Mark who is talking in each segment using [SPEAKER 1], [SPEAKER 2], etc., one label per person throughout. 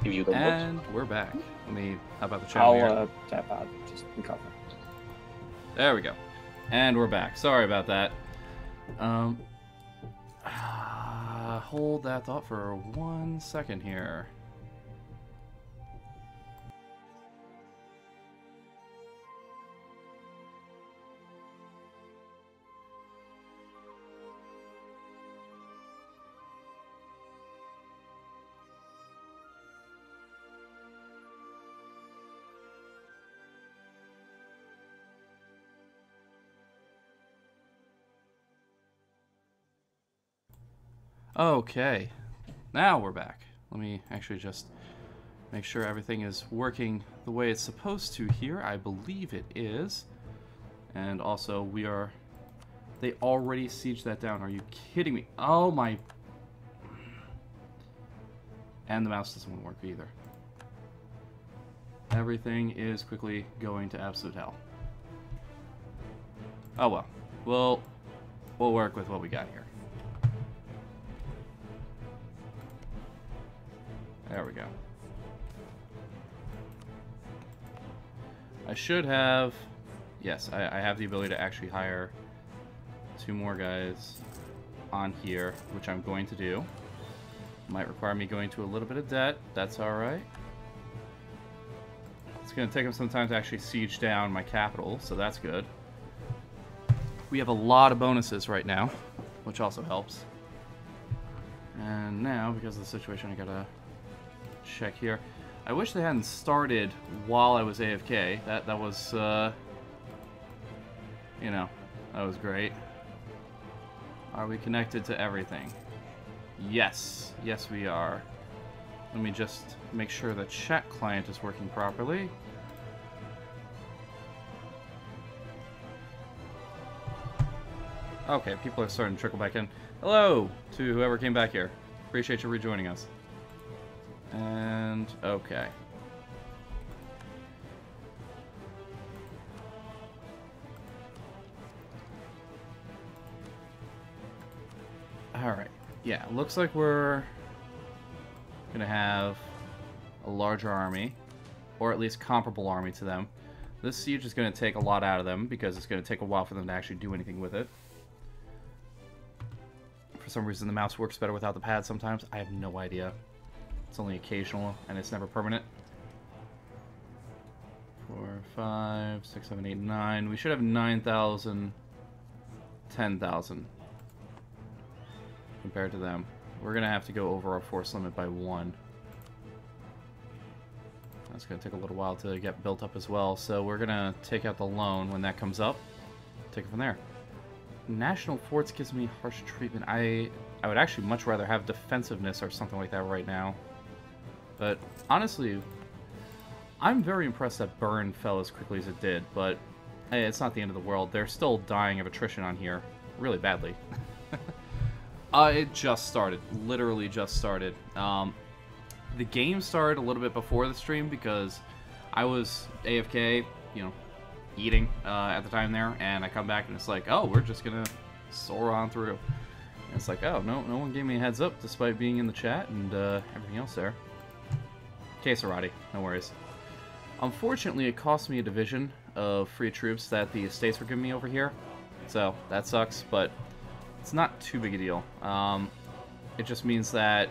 [SPEAKER 1] Give you the looks.
[SPEAKER 2] And we're back. How about the chat
[SPEAKER 1] I'll
[SPEAKER 2] here?
[SPEAKER 1] tap out. Just recover.
[SPEAKER 2] There we go. And we're back. Sorry about that. Hold that thought for 1 second here. Okay, now we're back. Let me actually just make sure everything is working the way it's supposed to here. I believe it is. And also, they already sieged that down. Are you kidding me? Oh my... And the mouse doesn't want to work either. Everything is quickly going to absolute hell. Oh well. We'll work with what we got here. There we go. I should have... Yes, I have the ability to actually hire 2 more guys on here, which I'm going to do. Might require me going to a little bit of debt. That's alright. It's going to take them some time to actually siege down my capital, so that's good. We have a lot of bonuses right now, which also helps. And now, because of the situation, I gotta check here. I wish they hadn't started while I was AFK. That was, you know, that was great. Are we connected to everything? Yes. Yes, we are. Let me just make sure the chat client is working properly. Okay, people are starting to trickle back in. Hello to whoever came back here. Appreciate you rejoining us. And, okay. Alright. Yeah, looks like we're gonna have a larger army, or at least comparable army to them. This siege is gonna take a lot out of them, because it's gonna take a while for them to actually do anything with it. For some reason, the mouse works better without the pad sometimes. I have no idea. It's only occasional, and it's never permanent. 4, 5, 6, 7, 8, 9. We should have 9,000, 10,000 compared to them. We're going to have to go over our force limit by 1. That's going to take a little while to get built up as well, so we're going to take out the loan when that comes up. Take it from there. National forts gives me harsh treatment. I would actually much rather have defensiveness or something like that right now. But honestly, I'm very impressed that Burn fell as quickly as it did, but hey, it's not the end of the world. They're still dying of attrition on here, really badly. It just started, literally just started. The game started a little bit before the stream because I was AFK, you know, eating at the time there, and I come back and it's like, oh, we're just gonna soar on through. And it's like, oh, no one gave me a heads up despite being in the chat and everything else there. Que Sarati, no worries. Unfortunately, it cost me a division of free troops that the estates were giving me over here, so that sucks, but it's not too big a deal. It just means that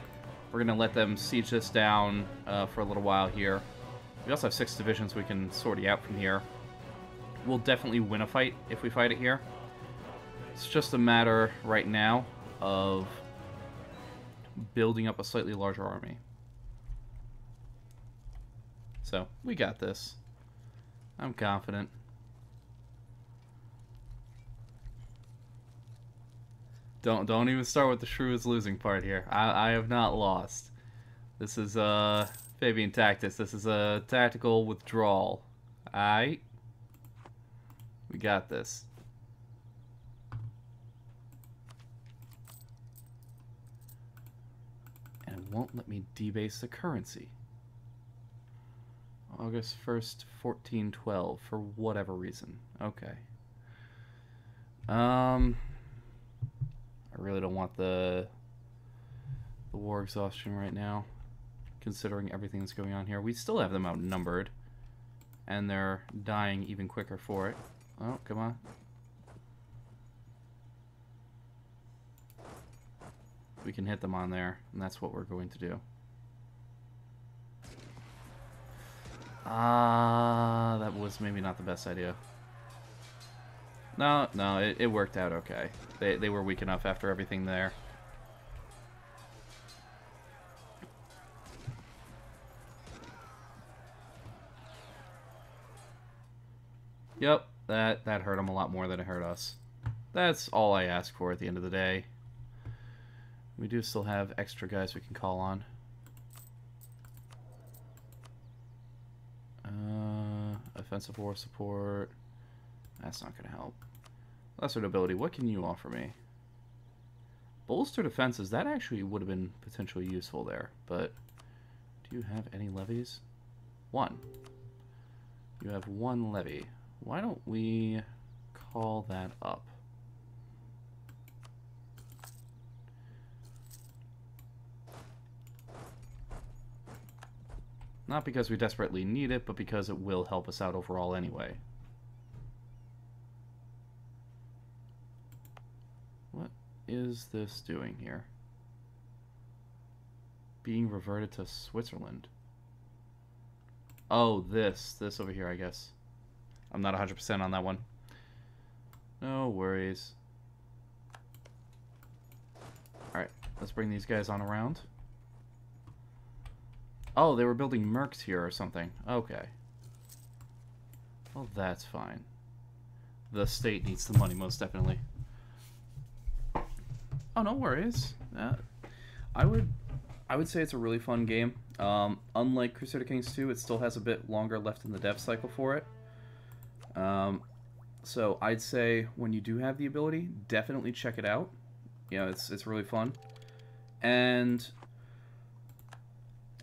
[SPEAKER 2] we're going to let them siege this down for a little while here. We also have 6 divisions we can sortie out from here. We'll definitely win a fight if we fight it here. It's just a matter right now of building up a slightly larger army. So, we got this. I'm confident. Don't even start with the shrew is losing part here. I have not lost. This is Fabian Tactics. This is a tactical withdrawal. Aight? We got this. And it won't let me debase the currency. August 1st, 1412, for whatever reason. Okay. I really don't want the war exhaustion right now. considering everything that's going on here. We still have them outnumbered, and they're dying even quicker for it. Oh, come on. We can hit them on there, and that's what we're going to do. That was maybe not the best idea. No, it worked out okay. They were weak enough after everything there. Yep, that hurt them a lot more than it hurt us. That's all I ask for at the end of the day. We do still have extra guys we can call on. Offensive war support. That's not going to help. Lesser ability. What can you offer me? Bolster defenses. That actually would have been potentially useful there. But do you have any levies? One. You have one levy. Why don't we call that up? Not because we desperately need it, but because it will help us out overall anyway. What is this doing here? Being reverted to Switzerland. Oh, this over here, I guess. I'm not 100% on that one. No worries. Alright, let's bring these guys on around. Oh, they were building mercs here or something. Okay. Well, that's fine. The state needs the money, most definitely. Oh, no worries. I would say it's a really fun game. Unlike Crusader Kings 2, it still has a bit longer left in the dev cycle for it. So I'd say when you do have the ability, definitely check it out. You know, it's really fun. And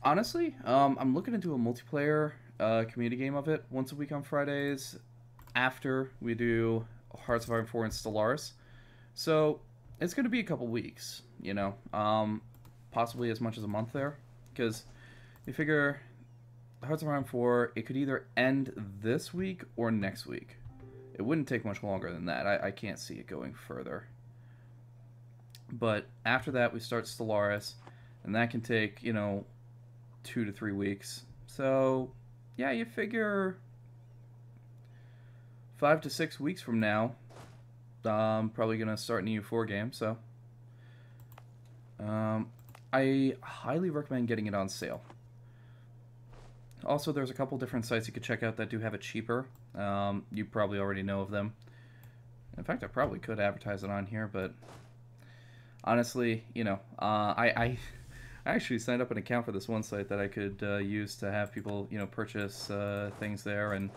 [SPEAKER 2] honestly, I'm looking into a multiplayer community game of it once a week on Fridays after we do Hearts of Iron 4 and Stellaris. So it's going to be a couple weeks, you know, possibly as much as a month there, because you figure Hearts of Iron 4, it could either end this week or next week. It wouldn't take much longer than that. I can't see it going further. But after that, we start Stellaris, and that can take, you know, 2 to 3 weeks. So, yeah, you figure 5 to 6 weeks from now, I'm probably going to start an EU4 game, so I highly recommend getting it on sale. Also, there's a couple different sites you could check out that do have it cheaper. You probably already know of them. In fact, I probably could advertise it on here, but honestly, you know, I actually signed up an account for this one site that I could use to have people, you know, purchase things there, and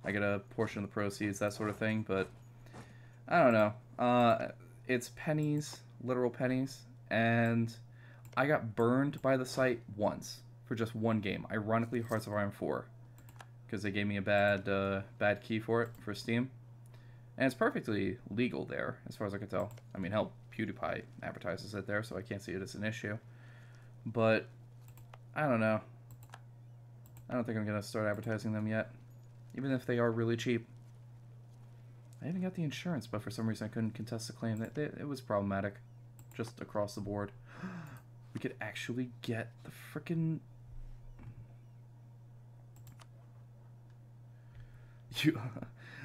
[SPEAKER 2] I get a portion of the proceeds, that sort of thing. But I don't know. It's pennies, literal pennies, and I got burned by the site once for just one game. Ironically, Hearts of Iron 4, because they gave me a bad key for it for Steam, and it's perfectly legal there as far as I can tell. I mean, hell, PewDiePie advertises it there, so I can't see it as an issue. But I don't know. I don't think I'm gonna start advertising them yet, even if they are really cheap. I even got the insurance, but for some reason I couldn't contest the claim. It was problematic, just across the board. We could actually get the frickin'...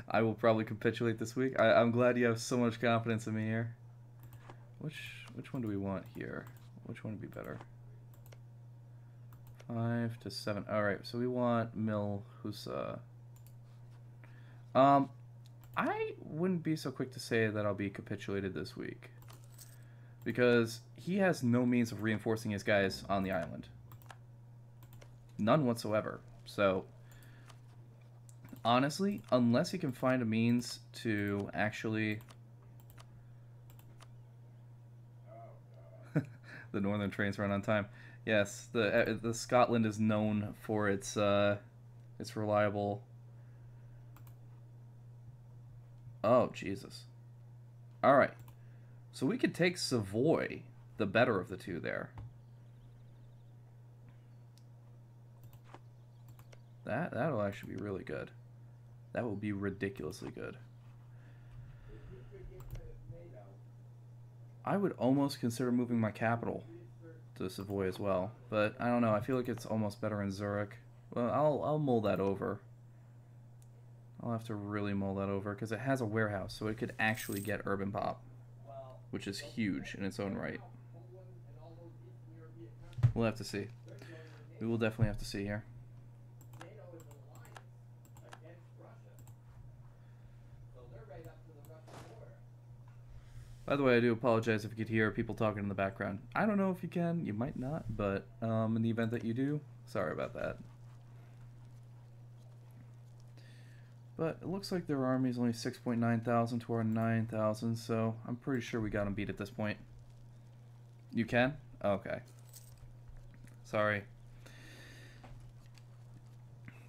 [SPEAKER 2] I will probably capitulate this week. I'm glad you have so much confidence in me here. Which one do we want here? Which one would be better? 5 to 7. Alright, so we want Milhusa. I wouldn't be so quick to say that I'll be capitulated this week, because he has no means of reinforcing his guys on the island. None whatsoever. So, honestly, unless he can find a means to actually... The northern trains run on time. Yes, the Scotland is known for its reliable... Oh, Jesus. Alright. So we could take Savoy, the better of the two there. That'll actually be really good. That will be ridiculously good. I would almost consider moving my capital to Savoy as well, but I don't know. I feel like it's almost better in Zurich. Well, I'll mull that over. I'll have to really mull that over because it has a warehouse, so it could actually get urban pop, which is huge in its own right. We'll have to see. We will definitely have to see here. By the way, I do apologize if you could hear people talking in the background. I don't know if you can, you might not, but in the event that you do, sorry about that. But it looks like their army is only 6.9 thousand to our 9,000, so I'm pretty sure we got them beat at this point. You can? Okay. Sorry.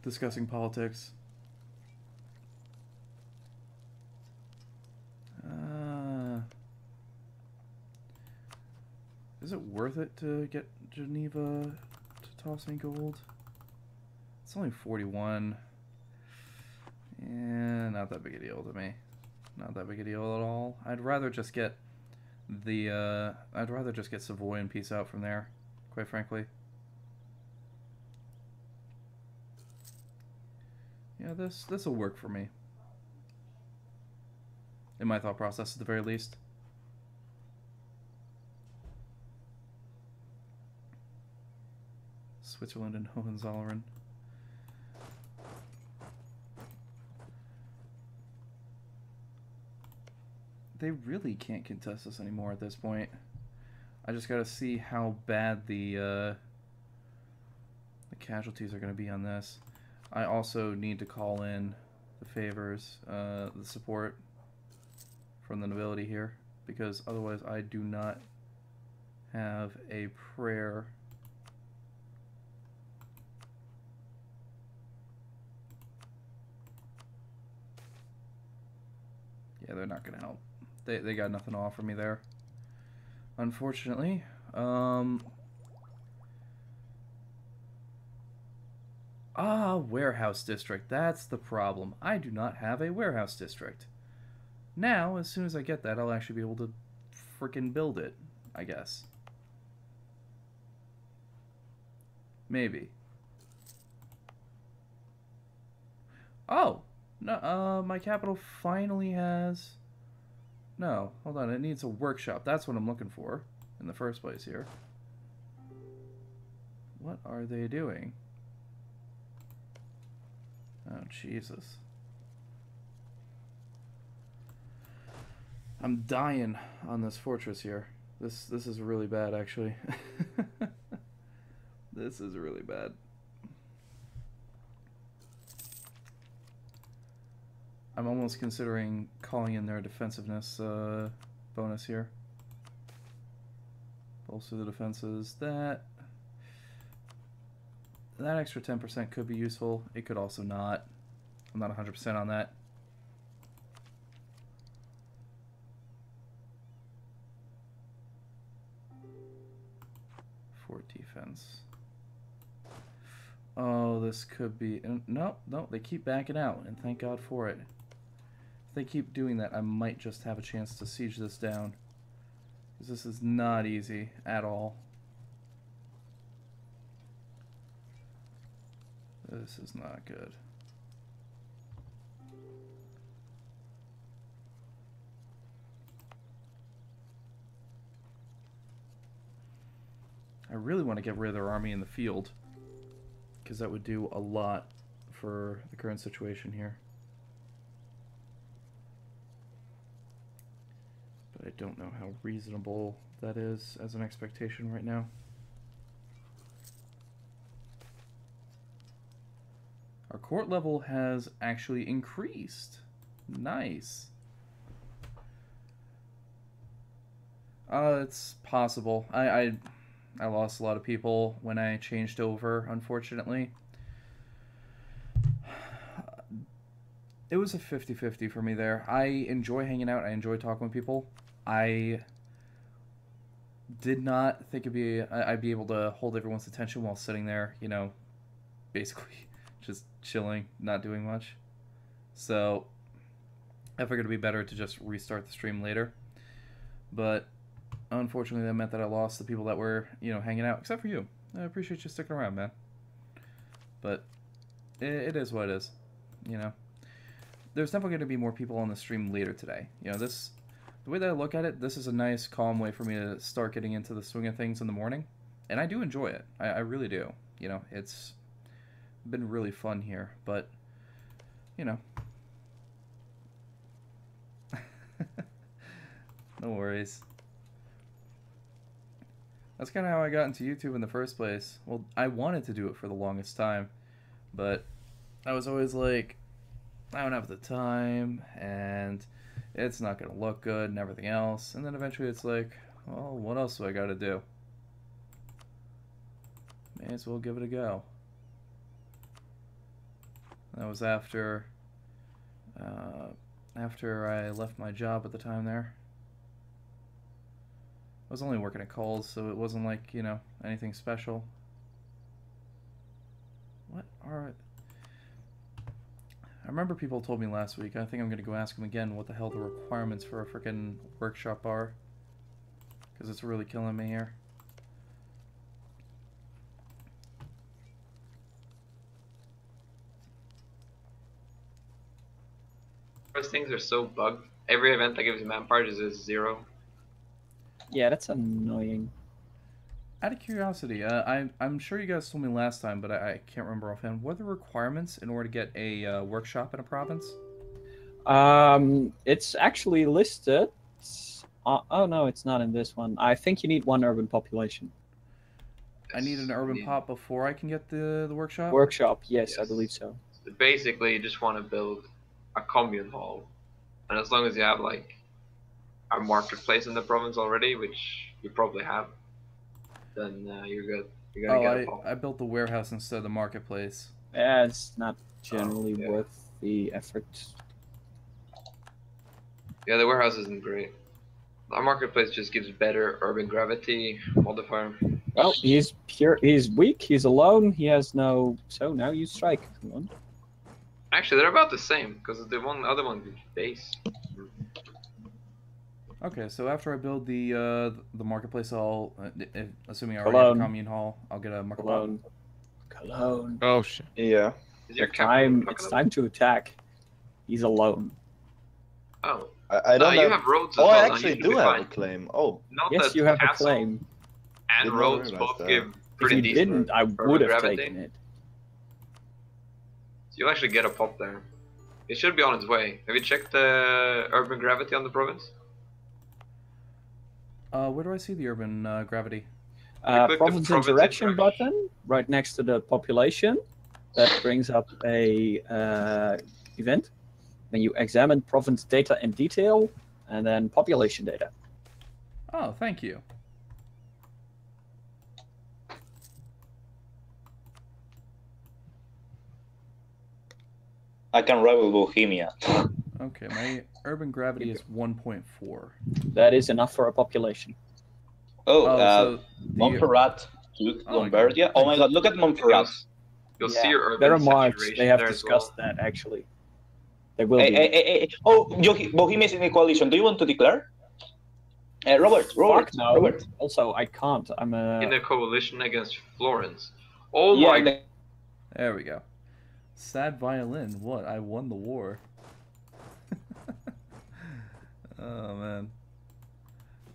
[SPEAKER 2] Discussing politics. Is it worth it to get Geneva to toss me gold? It's only 41. Yeah, not that big a deal to me. Not that big a deal at all. I'd rather just get the I'd rather just get Savoy and peace out from there, quite frankly. Yeah, this will work for me. In my thought process at the very least. Switzerland and Hohenzollern. They really can't contest us anymore at this point. I just gotta see how bad the casualties are gonna be on this. I also need to call in the favors, the support from the nobility here, because otherwise I do not have a prayer. Yeah, they're not gonna help. They got nothing to offer me there, unfortunately. Warehouse district. That's the problem. I do not have a warehouse district. Now, as soon as I get that, I'll actually be able to freaking build it, I guess. Maybe. Oh! No, my capital finally has... No, hold on, it needs a workshop. That's what I'm looking for in the first place here. What are they doing? Oh, Jesus. I'm dying on this fortress here. This is really bad, actually. This is really bad. I'm almost considering calling in their defensiveness bonus here. Bolster the defenses. That extra 10% could be useful. It could also not. I'm not 100% on that. For defense. Oh, this could be... No, they keep backing out, and thank God for it. If they keep doing that, I might just have a chance to siege this down. Because this is not easy at all. This is not good. I really want to get rid of their army in the field, because that would do a lot for the current situation here. But I don't know how reasonable that is as an expectation right now. Our court level has actually increased. Nice. It's possible. I lost a lot of people when I changed over, unfortunately. It was a 50-50 for me there. I enjoy hanging out. I enjoy talking with people. I did not think I'd be able to hold everyone's attention while sitting there, you know, basically just chilling, not doing much. So I figured it'd be better to just restart the stream later. But unfortunately, that meant that I lost the people that were, hanging out, except for you. I appreciate you sticking around, man. But it is what it is, There's definitely going to be more people on the stream later today. The way that I look at it, this is a nice, calm way for me to start getting into the swing of things in the morning. And I do enjoy it. I really do. It's been really fun here. But, no worries. That's kind of how I got into YouTube in the first place. Well, I wanted to do it for the longest time, but I was always like, I don't have the time, and it's not going to look good, and everything else. And then eventually it's like, well, what else do I got to do? May as well give it a go. That was after I left my job at the time there. I was only working at Kohl's, so it wasn't like, anything special. What are... I remember people told me last week, I think I'm going to go ask them again what the hell the requirements for a freaking workshop are. Because it's really killing me here.
[SPEAKER 1] Those things are so bugged. Every event that gives you manpower is a 0.
[SPEAKER 3] Yeah, that's annoying.
[SPEAKER 2] Out of curiosity, I'm sure you guys told me last time, but I can't remember offhand. What are the requirements in order to get a workshop in a province?
[SPEAKER 3] It's actually listed. Oh no, it's not in this one. I think you need 1 urban population.
[SPEAKER 2] I need an urban pop before I can get the workshop?
[SPEAKER 3] Workshop, yes, I believe so.
[SPEAKER 1] Basically, you just want to build a commune hall. And as long as you have, like, a marketplace in the province already, which you probably have, then you're good. You're gonna get a pop.
[SPEAKER 2] I built the warehouse instead of the marketplace.
[SPEAKER 3] Yeah, it's not generally worth the effort.
[SPEAKER 1] Yeah, the warehouse isn't great. Our marketplace just gives better urban gravity modifier.
[SPEAKER 3] Well, he's weak, he's alone, he has no... So now you strike. Come on.
[SPEAKER 1] Actually, they're about the same, because the other one is base.
[SPEAKER 2] Okay, so after I build the marketplace, I'll, assuming I already have a commune hall, I'll get a marketplace.
[SPEAKER 3] Cologne.
[SPEAKER 4] Oh shit.
[SPEAKER 5] Yeah.
[SPEAKER 3] It's time to attack. He's alone.
[SPEAKER 1] Oh.
[SPEAKER 5] I don't
[SPEAKER 1] you have roads as
[SPEAKER 5] well.
[SPEAKER 1] well.
[SPEAKER 5] I actually do have a claim. Oh.
[SPEAKER 1] Not
[SPEAKER 3] yes, you have a claim.
[SPEAKER 1] And roads both give pretty
[SPEAKER 3] decent. If you didn't, I would have taken it.
[SPEAKER 1] So you'll actually get a pop there. It should be on its way. Have you checked the urban gravity on the province?
[SPEAKER 2] Where do I see the urban gravity?
[SPEAKER 3] Province interaction button, right next to the population. That brings up a event. Then you examine province data in detail, and then population data.
[SPEAKER 2] Oh, thank you.
[SPEAKER 6] I can rival Bohemia.
[SPEAKER 2] Okay, my urban gravity is 1.4.
[SPEAKER 3] That is enough for a population.
[SPEAKER 6] So Montferrat, Lombardia. Oh my god, look at Montferrat.
[SPEAKER 1] You'll see your urban
[SPEAKER 3] there are marks.
[SPEAKER 1] saturation.
[SPEAKER 3] They have discussed that actually. They will
[SPEAKER 6] be. Oh, Bohemia is in a coalition. Do you want to declare? Robert.
[SPEAKER 3] No.
[SPEAKER 6] Robert.
[SPEAKER 3] Also, I can't. I'm
[SPEAKER 1] in a coalition against Florence. Oh my.
[SPEAKER 2] There we go. Sad violin. What? I won the war. Oh man.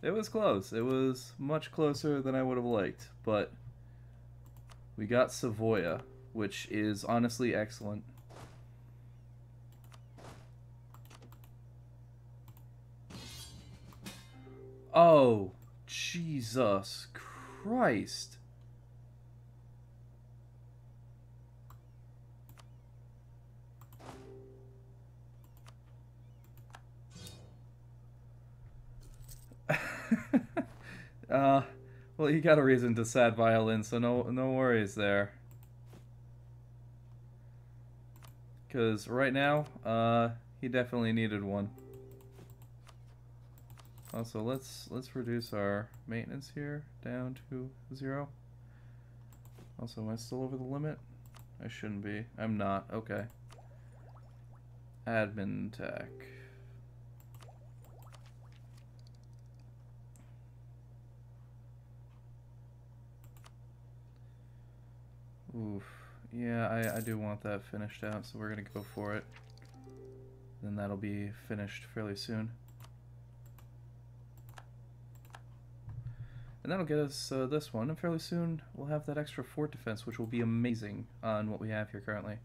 [SPEAKER 2] It was close. It was much closer than I would have liked, but we got Savoia, which is honestly excellent. Oh, Jesus Christ. Well, you got a reason to sad violin, so no worries there. Because right now, he definitely needed one. Also, let's reduce our maintenance here down to 0. Also, am I still over the limit? I shouldn't be. I'm not. Okay. Admin tech. Oof. Yeah, I do want that finished out, so we're gonna go for it. Then that'll be finished fairly soon. And that'll get us this one, and fairly soon we'll have that extra fort defense, which will be amazing on what we have here currently.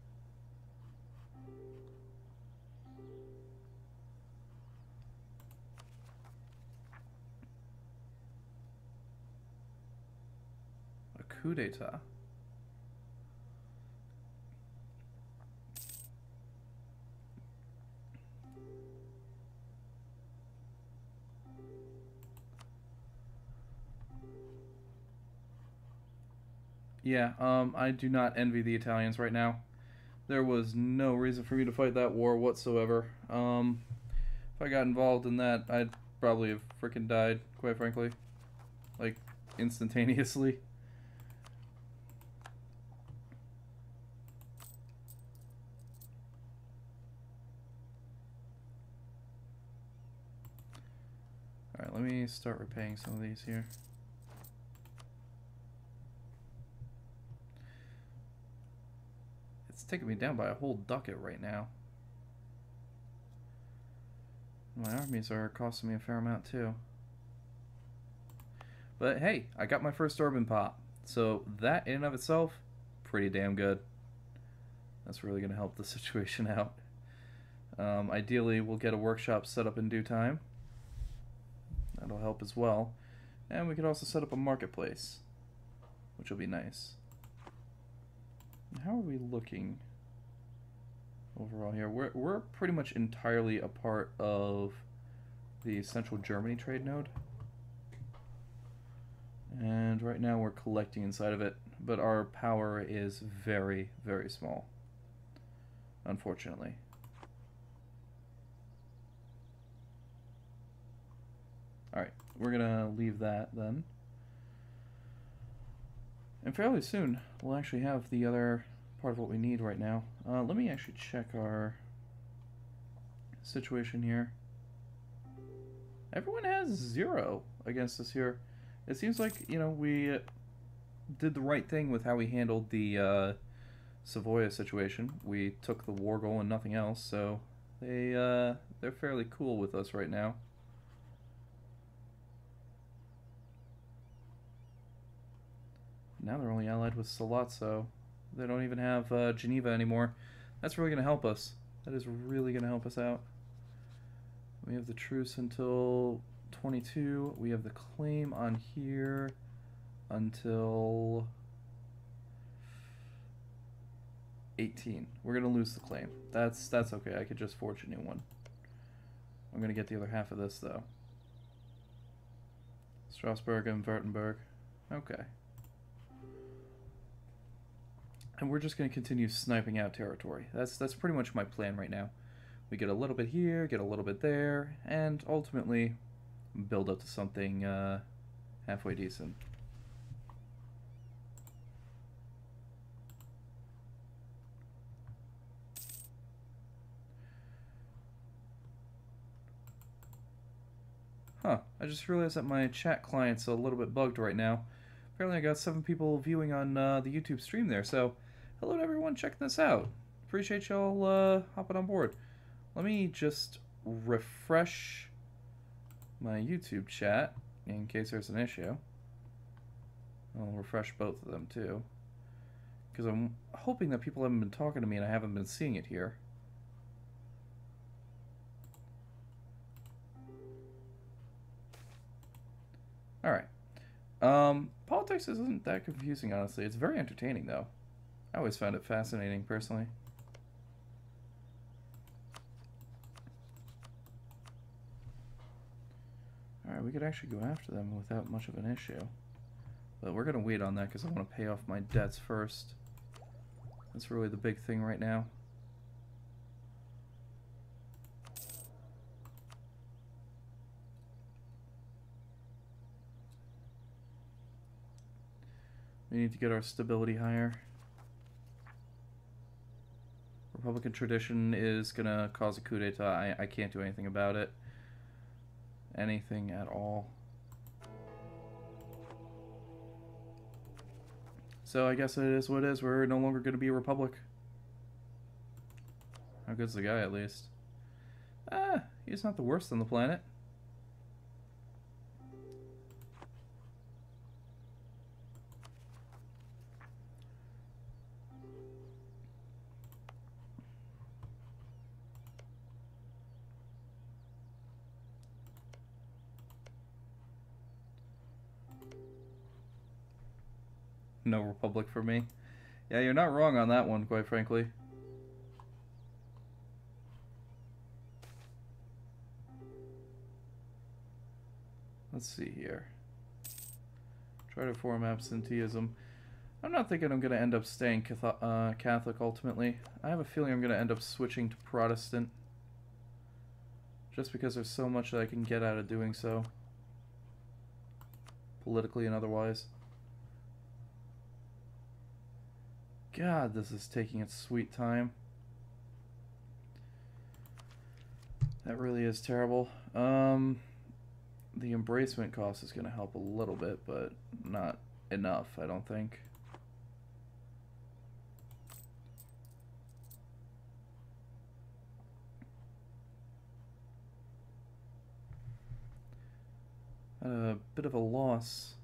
[SPEAKER 2] A coup d'etat. Yeah, I do not envy the Italians right now. There was no reason for me to fight that war whatsoever. If I got involved in that, I'd probably have frickin' died, quite frankly. Like, instantaneously. Alright, let me start repaying some of these here. It's taking me down by a whole ducat right now. My armies are costing me a fair amount too. But hey, I got my first urban pop. So that in and of itself, pretty damn good. That's really going to help the situation out. Ideally, we'll get a workshop set up in due time. That'll help as well. And we could also set up a marketplace, which will be nice. How are we looking overall here? We're pretty much entirely a part of the Central Germany trade node. And right now we're collecting inside of it, but our power is very, very small, unfortunately. Alright, we're gonna leave that then. And fairly soon, we'll actually have the other part of what we need right now. Let me actually check our situation here. Everyone has 0 against us here. It seems like, you know, we did the right thing with how we handled the Savoia situation. We took the war goal and nothing else, so they're fairly cool with us right now. Now they're only allied with Salazzo. They don't even have Geneva anymore. That's really going to help us. That is really going to help us out. We have the truce until 22. We have the claim on here until 18. We're going to lose the claim. That's okay. I could just forge a new one. I'm going to get the other half of this, though. Strasbourg and Württemberg. Okay. And we're just going to continue sniping out territory. That's pretty much my plan right now. We get a little bit here, get a little bit there, and ultimately build up to something halfway decent. Huh, I just realized that my chat client's a little bit bugged right now. Apparently I got 7 people viewing on the YouTube stream there, so hello to everyone checking this out. Appreciate y'all hopping on board. Let me just refresh my YouTube chat in case there's an issue. I'll refresh both of them too, because I'm hoping that people haven't been talking to me and I haven't been seeing it here. Alright. Politics isn't that confusing, honestly. It's very entertaining, though. I always found it fascinating, personally. Alright, we could actually go after them without much of an issue. But we're going to wait on that because I want to pay off my debts first. That's really the big thing right now. We need to get our stability higher. Republican tradition is gonna cause a coup d'etat. I can't do anything about it. Anything at all. So I guess it is what it is. We're no longer gonna be a republic. How good's the guy, at least? Ah, he's not the worst on the planet. No republic for me. Yeah, you're not wrong on that one, quite frankly. Let's see here. Try to form absenteeism. I'm not thinking I'm going to end up staying Catholic ultimately. I have a feeling I'm going to end up switching to Protestant. Just because there's so much that I can get out of doing so. Politically and otherwise. God, this is taking its sweet time. That really is terrible. The embracement cost is going to help a little bit, but not enough, I don't think. A bit of a loss.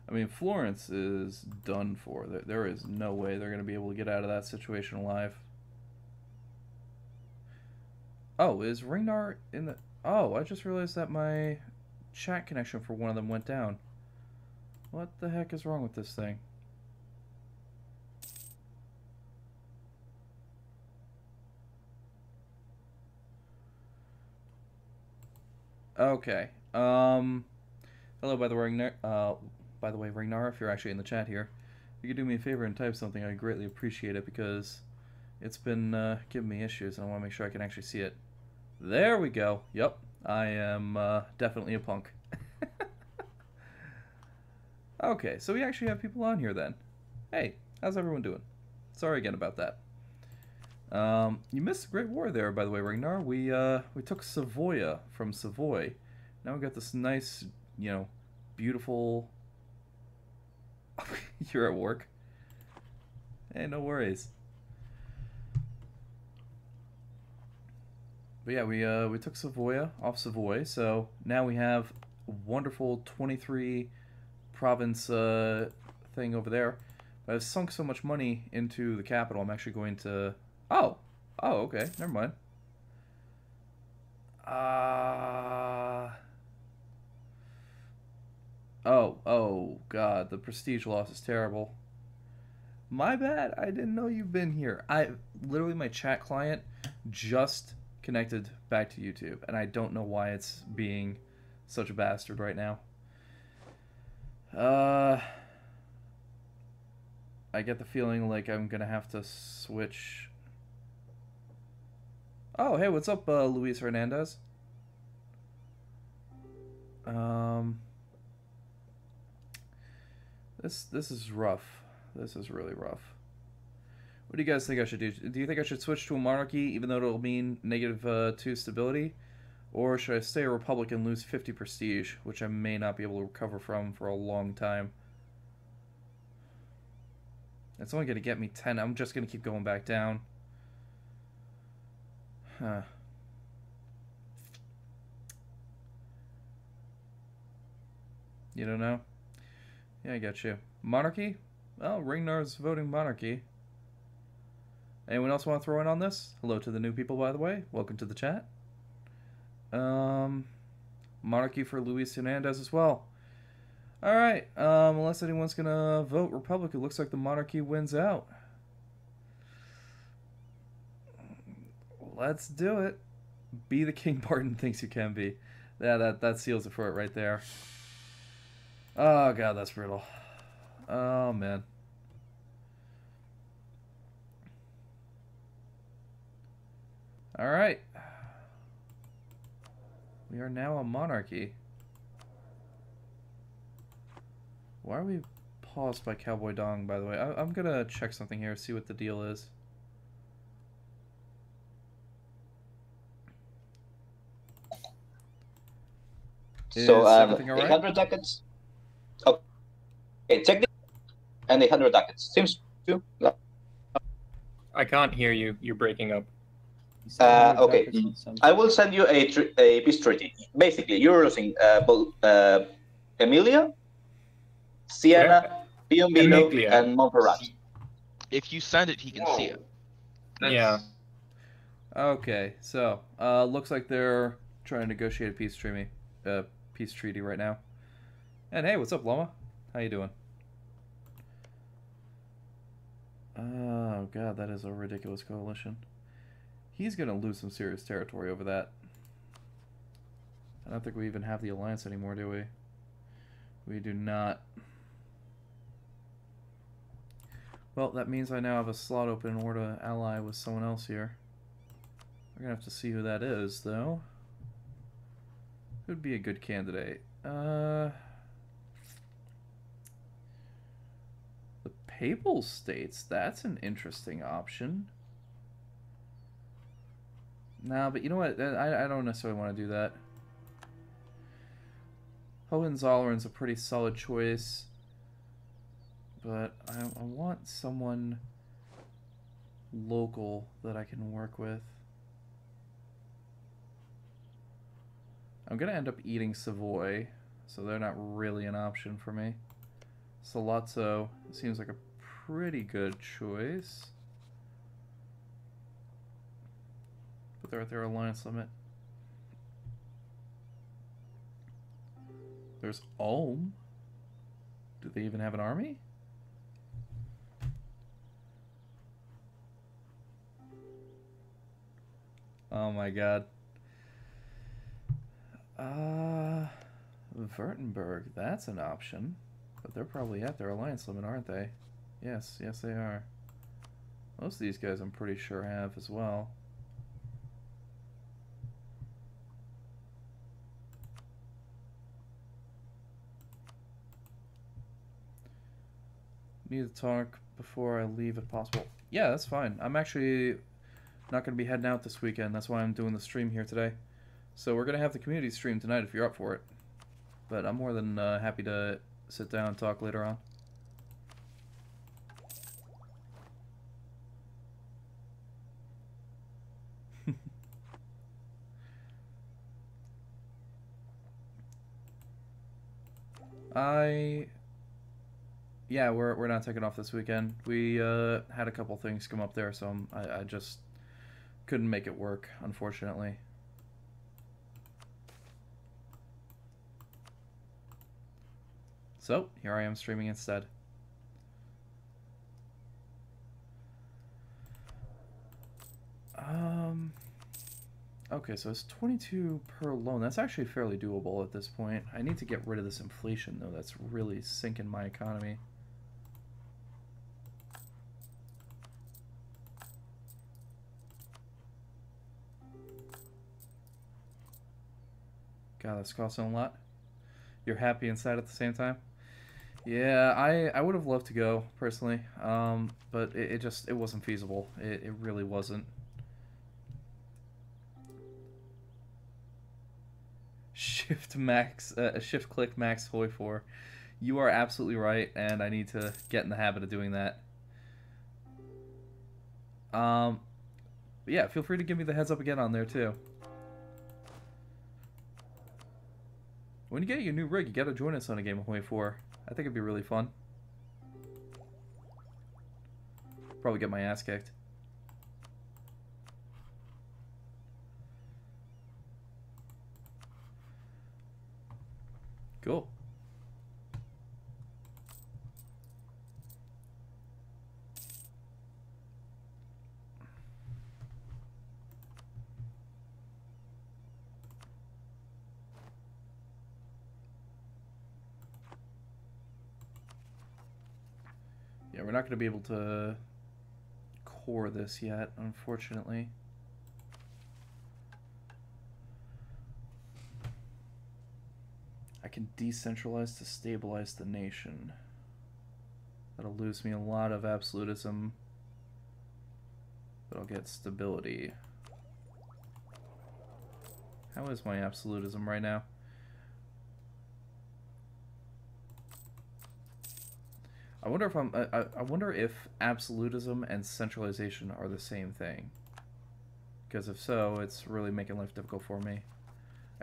[SPEAKER 2] I mean, Florence is done for. There is no way they're going to be able to get out of that situation alive. Oh, is Ringnar in the... Oh, I just realized that my chat connection for one of them went down. What the heck is wrong with this thing? Okay. Hello, by the way, Ringnar, if you're actually in the chat here, if you could do me a favor and type something, I'd greatly appreciate it, because it's been giving me issues, and I want to make sure I can actually see it. There we go. Yep, I am definitely a punk. Okay, so we actually have people on here then. Hey, how's everyone doing? Sorry again about that. You missed a great war there, by the way, Ringnar. We took Savoia from Savoy. Now we got this nice, you know, beautiful... You're at work. Hey, no worries. But yeah, we took Savoia off Savoy, so now we have a wonderful 23 province thing over there. But I've sunk so much money into the capital, I'm actually going to... Oh, okay, never mind. Oh, God, the prestige loss is terrible. My bad, I didn't know you've been here. Literally, my chat client just connected back to YouTube, and I don't know why it's being such a bastard right now. I get the feeling like I'm gonna have to switch. Oh, hey, what's up, Luis Hernandez? This is rough. This is really rough. What do you guys think I should do? Do you think I should switch to a monarchy, even though it'll mean -2 stability? Or should I stay a republic and lose 50 prestige, which I may not be able to recover from for a long time? It's only going to get me 10. I'm just going to keep going back down. Huh. You don't know? Yeah, I got you. Monarchy? Well, Ringnar's voting monarchy. Anyone else want to throw in on this? Hello to the new people, by the way. Welcome to the chat. Monarchy for Luis Hernandez as well. Alright, unless anyone's gonna vote Republic, it looks like the monarchy wins out. Let's do it. Be the king Barton thinks you can be. Yeah, that seals it for it right there. Oh, God, that's brutal. Oh, man. Alright. We are now a monarchy. Why are we paused by Cowboy Dong, by the way? I'm gonna check something here, see what the deal is.
[SPEAKER 6] So
[SPEAKER 2] everything all right?
[SPEAKER 6] 800 ducats. Okay, check this. And 800 ducats. Seems to.
[SPEAKER 4] I can't hear you. You're breaking up.
[SPEAKER 6] Okay. I will send you a peace treaty. Basically, you're losing both Emilia, Siena, Piombino,
[SPEAKER 4] Emiglia.
[SPEAKER 6] and Montferrat.
[SPEAKER 7] If you send it, he can see it.
[SPEAKER 4] Yeah.
[SPEAKER 2] Okay, so looks like they're trying to negotiate a peace treaty right now. And hey, what's up, Loma? How you doing? Oh god, that is a ridiculous coalition. He's gonna lose some serious territory over that. I don't think we even have the alliance anymore, do we? We do not. Well, that means I now have a slot open in order to ally with someone else here. We're gonna have to see who that is, though. Who'd be a good candidate? The Papal States, that's an interesting option. Nah, but you know what? I don't necessarily want to do that. Hohenzollern's a pretty solid choice. But I want someone local that I can work with. I'm going to end up eating Savoy, so they're not really an option for me. Salazzo seems like a pretty good choice. But they're at their alliance limit. There's Ulm. Do they even have an army? Oh my god. Württemberg, that's an option. But they're probably at their alliance limit, aren't they? Yes, yes they are. Most of these guys I'm pretty sure have as well. Need to talk before I leave if possible. Yeah, that's fine. I'm actually not going to be heading out this weekend. That's why I'm doing the stream here today. So we're going to have the community stream tonight if you're up for it. But I'm more than happy to sit down and talk later on. Yeah, we're not taking off this weekend. We had a couple things come up there, so I just couldn't make it work, unfortunately. So, here I am streaming instead. Okay, so it's 22 per loan. That's actually fairly doable at this point. I need to get rid of this inflation, though. That's really sinking my economy. God, that's costing a lot. You're happy inside at the same time? Yeah, I would have loved to go, personally. But it wasn't feasible. It really wasn't. Shift click max Hoi 4. You are absolutely right, and I need to get in the habit of doing that. Yeah, feel free to give me the heads up again on there too. When you get your new rig, you gotta join us on a game of Hoi 4. I think it'd be really fun. Probably get my ass kicked. Cool. Yeah, we're not going to be able to core this yet, unfortunately. I can decentralize to stabilize the nation. That'll lose me a lot of absolutism, but I'll get stability. How is my absolutism right now? I wonder if I wonder if absolutism and centralization are the same thing. Because if so, it's really making life difficult for me.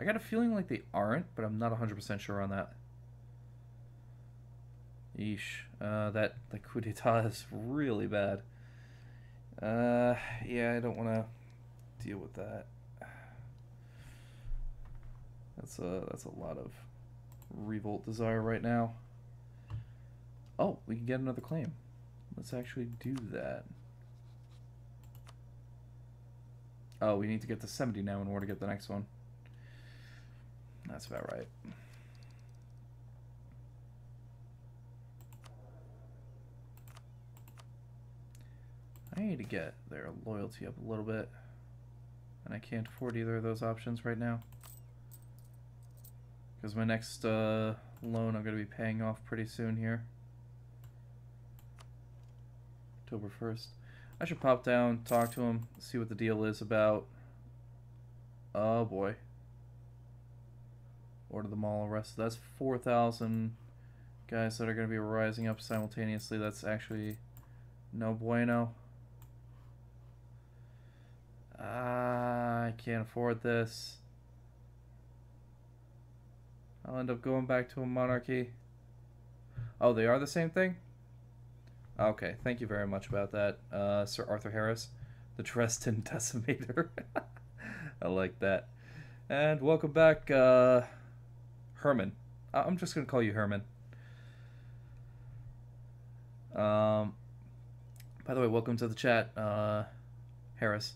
[SPEAKER 2] I got a feeling like they aren't, but I'm not 100% sure on that. Yeesh. That coup d'etat is really bad. Yeah, I don't want to deal with that. That's a lot of revolt desire right now. Oh, we can get another claim. Let's actually do that. Oh, we need to get to 70 now in order to get the next one. That's about right. I need to get their loyalty up a little bit. And I can't afford either of those options right now. Because my next loan I'm going to be paying off pretty soon here. October 1st. I should pop down, talk to him, see what the deal is about. Oh boy. Order them all arrested. That's 4,000 guys that are going to be rising up simultaneously. That's actually no bueno. I can't afford this. I'll end up going back to a monarchy. Oh, they are the same thing? Okay, thank you very much about that, Sir Arthur Harris, the Dresden Decimator. I like that. And welcome back, Herman. I'm just going to call you Herman. By the way, welcome to the chat, Harris.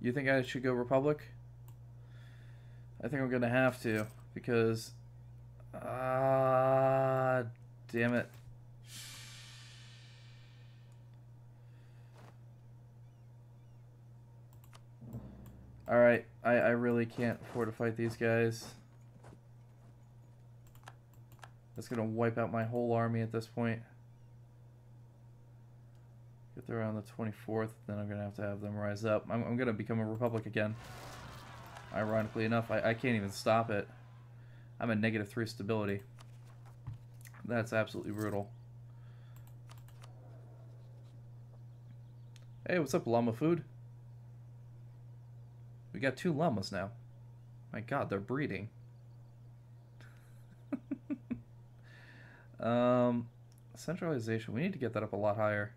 [SPEAKER 2] You think I should go Republic? I think I'm going to have to, because... damn it. Alright, I really can't afford to fight these guys. That's gonna wipe out my whole army at this point. Get there on the 24th, then I'm gonna have them rise up. I'm gonna become a republic again. Ironically enough, I can't even stop it. I'm at -3 stability. That's absolutely brutal. Hey, what's up, llama food? We got 2 llamas now. My god, they're breeding. Centralization. We need to get that up a lot higher.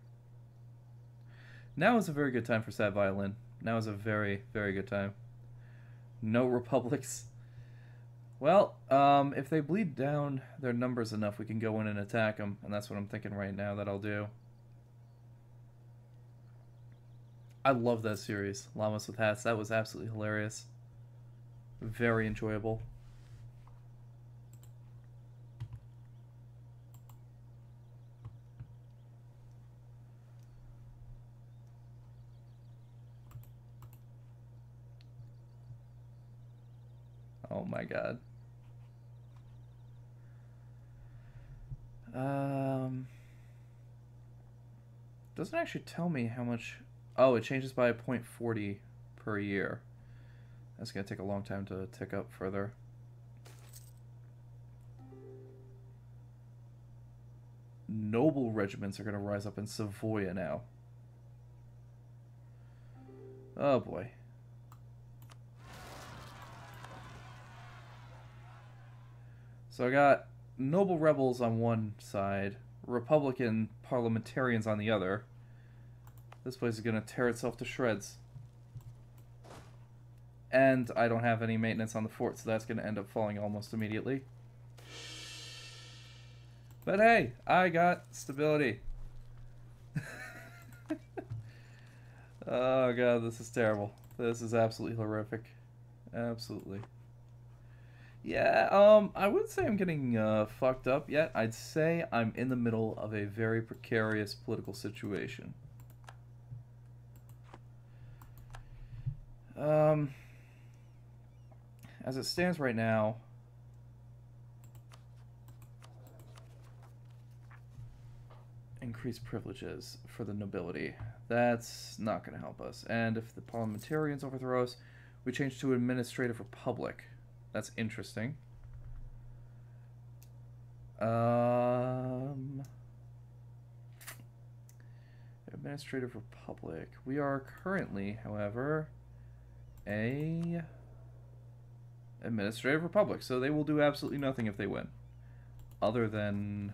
[SPEAKER 2] Now is a very good time for Sad Violin. Now is a very, very good time. No republics. Well, if they bleed down their numbers enough, we can go in and attack them. And that's what I'm thinking right now that I'll do. I love that series, Llamas with Hats. That was absolutely hilarious. Very enjoyable. Oh my god. Doesn't actually tell me how much... Oh, it changes by 0.40 per year. That's going to take a long time to tick up further. Noble regiments are going to rise up in Savoia now. Oh boy. So I got noble rebels on one side, Republican parliamentarians on the other. This place is going to tear itself to shreds. And I don't have any maintenance on the fort, so that's going to end up falling almost immediately. But hey, I got stability. Oh god, this is terrible. This is absolutely horrific. Absolutely. Yeah, I wouldn't say I'm getting fucked up yet. I'd say I'm in the middle of a very precarious political situation. As it stands right now, increased privileges for the nobility. That's not going to help us. And if the parliamentarians overthrow us, we change to administrative republic. That's interesting. Administrative Republic. We are currently, however, a Administrative Republic, so they will do absolutely nothing if they win. Other than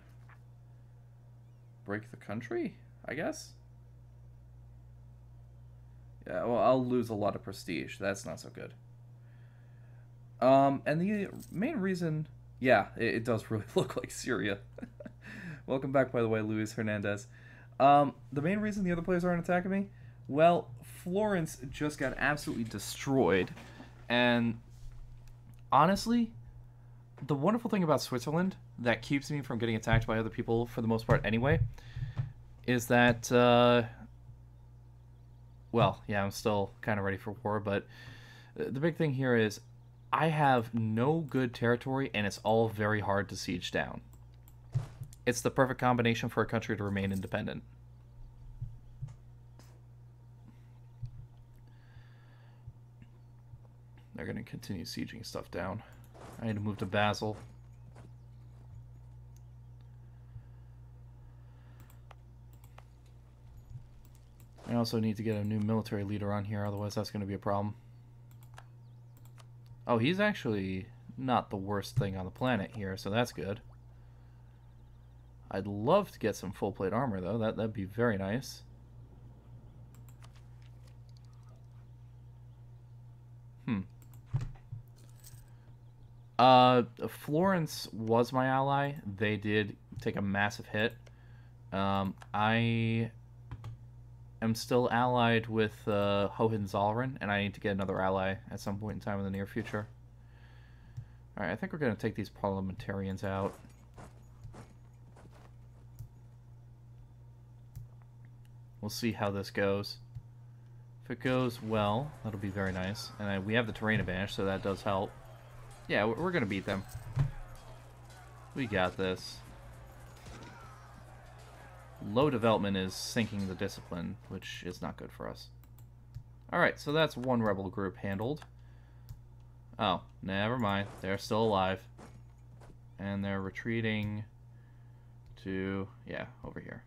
[SPEAKER 2] break the country, I guess? Yeah, well, I'll lose a lot of prestige. That's not so good. And the main reason... Yeah, it does really look like Syria. Welcome back, by the way, Luis Hernandez. The main reason the other players aren't attacking me? Well, Florence just got absolutely destroyed. And honestly, the wonderful thing about Switzerland that keeps me from getting attacked by other people, for the most part anyway, is that... well, yeah, I'm still kind of ready for war, but the big thing here is I have no good territory, and it's all very hard to siege down. It's the perfect combination for a country to remain independent. They're going to continue sieging stuff down. I need to move to Basel. I also need to get a new military leader on here, otherwise that's going to be a problem. Oh, he's actually not the worst thing on the planet here, so that's good. I'd love to get some full plate armor, though. That'd be very nice. Florence was my ally. They did take a massive hit. I am still allied with Hohenzollern, and I need to get another ally at some point in time in the near future. Alright, I think we're going to take these parliamentarians out. We'll see how this goes. If it goes well, that'll be very nice. And we have the terrain advantage, so that does help. Yeah, we're going to beat them. We got this. Low development is sinking the discipline, which is not good for us. Alright, so that's one rebel group handled. Oh, never mind. They're still alive. And they're retreating to, yeah, over here.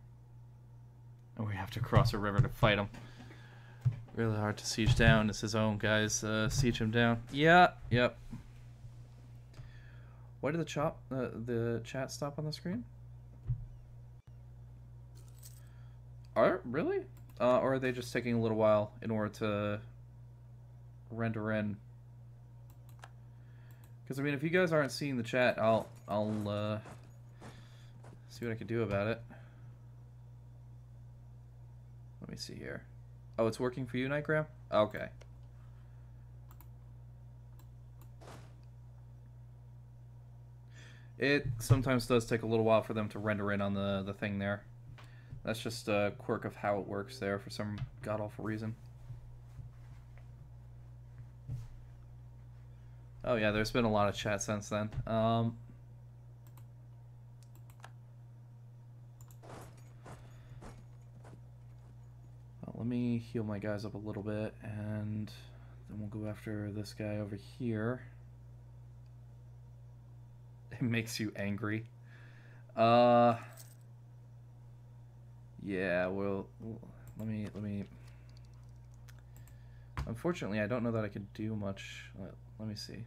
[SPEAKER 2] And we have to cross a river to fight them. Really hard to siege down. It's his own guys siege him down. Yeah, yep. Why did the chat stop on the screen? Really? Or are they just taking a little while in order to render in? Because I mean, if you guys aren't seeing the chat, I'll see what I can do about it. Let me see here. Oh, it's working for you, Nightgram? Okay. It sometimes does take a little while for them to render in on the thing there. That's just a quirk of how it works there for some god-awful reason. Oh yeah, there's been a lot of chat since then. Well, let me heal my guys up a little bit, and then we'll go after this guy over here. It makes you angry. Yeah, well, let me... Unfortunately, I don't know that I could do much. Let me see.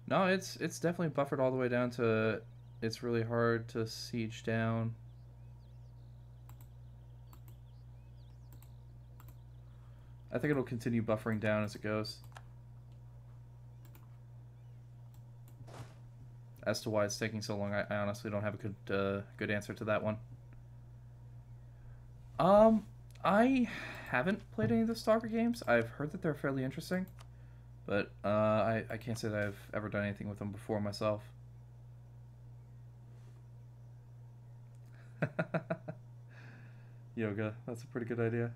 [SPEAKER 2] No, it's definitely buffered all the way down to... It's really hard to siege down. I think it'll continue buffering down as it goes. As to why it's taking so long, I honestly don't have a good answer to that one. I haven't played any of the Stalker games. I've heard that they're fairly interesting, but I can't say that I've ever done anything with them before myself. Yoga, that's a pretty good idea.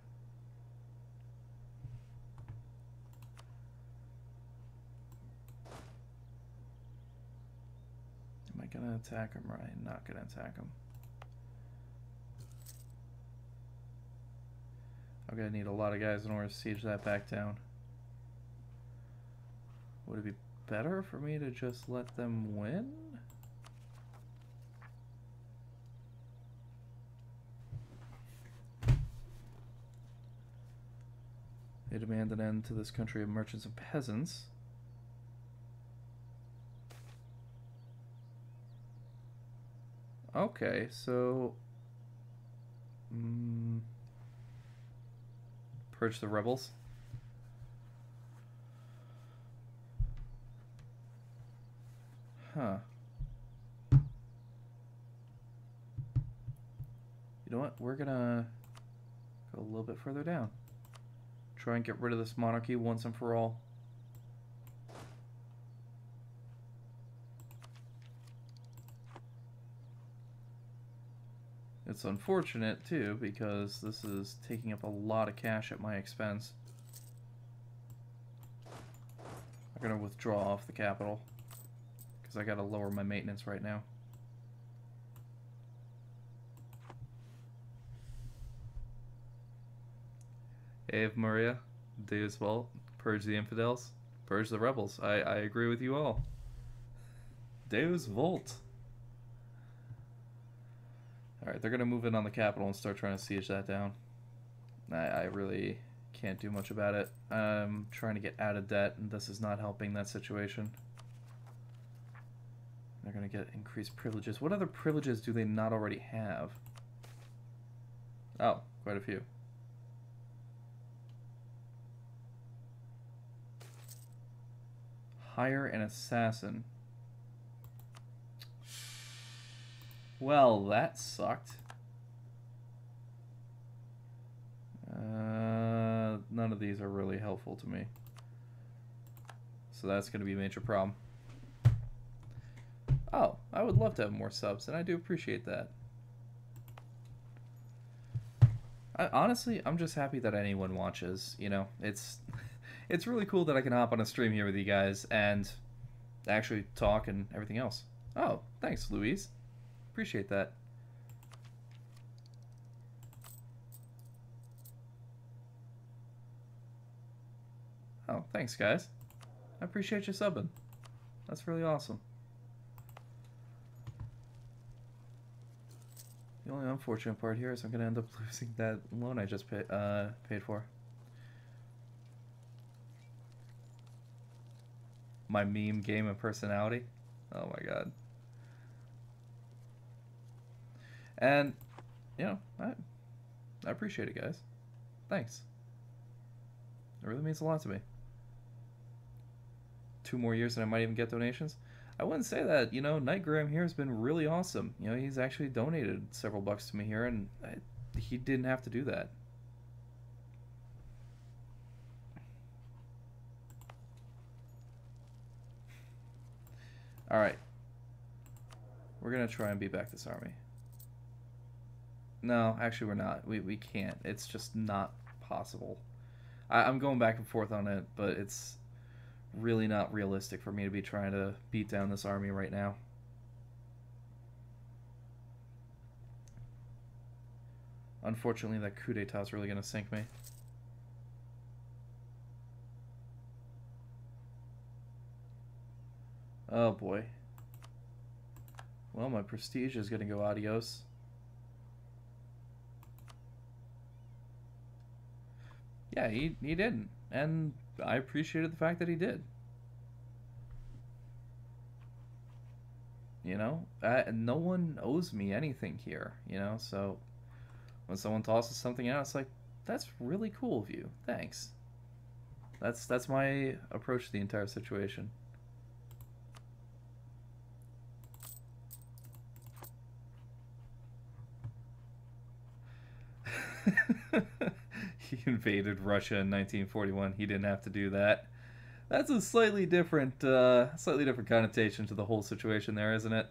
[SPEAKER 2] Am I gonna attack him or am I not gonna attack him? I'm gonna need a lot of guys in order to siege that back down. Would it be better for me to just let them win? They demand an end to this country of merchants and peasants. Okay, so... purge the rebels. Huh. You know what? We're gonna go a little bit further down. Try and get rid of this monarchy once and for all. It's unfortunate, too, because this is taking up a lot of cash at my expense. I'm going to withdraw off the capital, because I got to lower my maintenance right now. Ave Maria, Deus Vult, purge the infidels, purge the rebels. I agree with you all. Deus Vult. Alright, they're going to move in on the capital and start trying to siege that down. I really can't do much about it. I'm trying to get out of debt, and this is not helping that situation. They're going to get increased privileges. What other privileges do they not already have? Oh, quite a few. Hire an assassin. Well, that sucked. None of these are really helpful to me. So that's going to be a major problem. Oh, I would love to have more subs, and I do appreciate that. Honestly, I'm just happy that anyone watches, you know. It's really cool that I can hop on a stream here with you guys and actually talk and everything else. Oh, thanks, Louise. Appreciate that. Oh, thanks, guys. I appreciate you subbing. That's really awesome. The only unfortunate part here is I'm going to end up losing that loan I just paid for. My meme game and personality. Oh my god. And, you know, I appreciate it, guys. Thanks. It really means a lot to me. 2 more years and I might even get donations. I wouldn't say that. You know, Nightgram here has been really awesome. You know, he's actually donated several bucks to me here, and he didn't have to do that. Alright. We're going to try and beat back this army. No, actually we're not. We can't. It's just not possible. I'm going back and forth on it, but it's really not realistic for me to be trying to beat down this army right now. Unfortunately, that coup d'etat is really going to sink me. Oh boy. Well, my prestige is going to go adios. Yeah, he didn't. And I appreciated the fact that he did. You know, no one owes me anything here, you know, so when someone tosses something out, it's like, that's really cool of you. Thanks. That's my approach to the entire situation. He invaded Russia in 1941. He didn't have to do that. That's a slightly different connotation to the whole situation there, isn't it?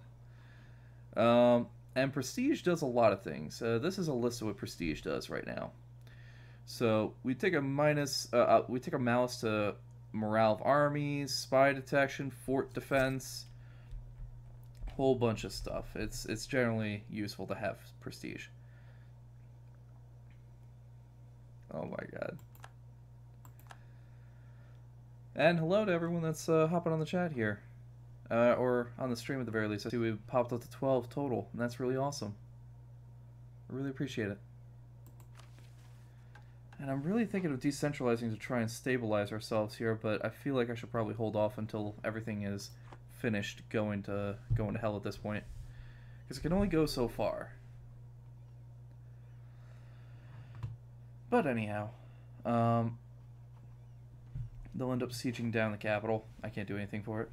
[SPEAKER 2] And Prestige does a lot of things. This is a list of what Prestige does right now. So we take a malus to morale of armies, spy detection, fort defense, whole bunch of stuff. It's generally useful to have Prestige. Oh my god. And hello to everyone that's hopping on the chat here. Or on the stream at the very least. I see we popped up to 12 total, and that's really awesome. I really appreciate it. And I'm really thinking of decentralizing to try and stabilize ourselves here, but I feel like I should probably hold off until everything is finished going to hell at this point. Because it can only go so far. But anyhow, they'll end up sieging down the capital. I can't do anything for it.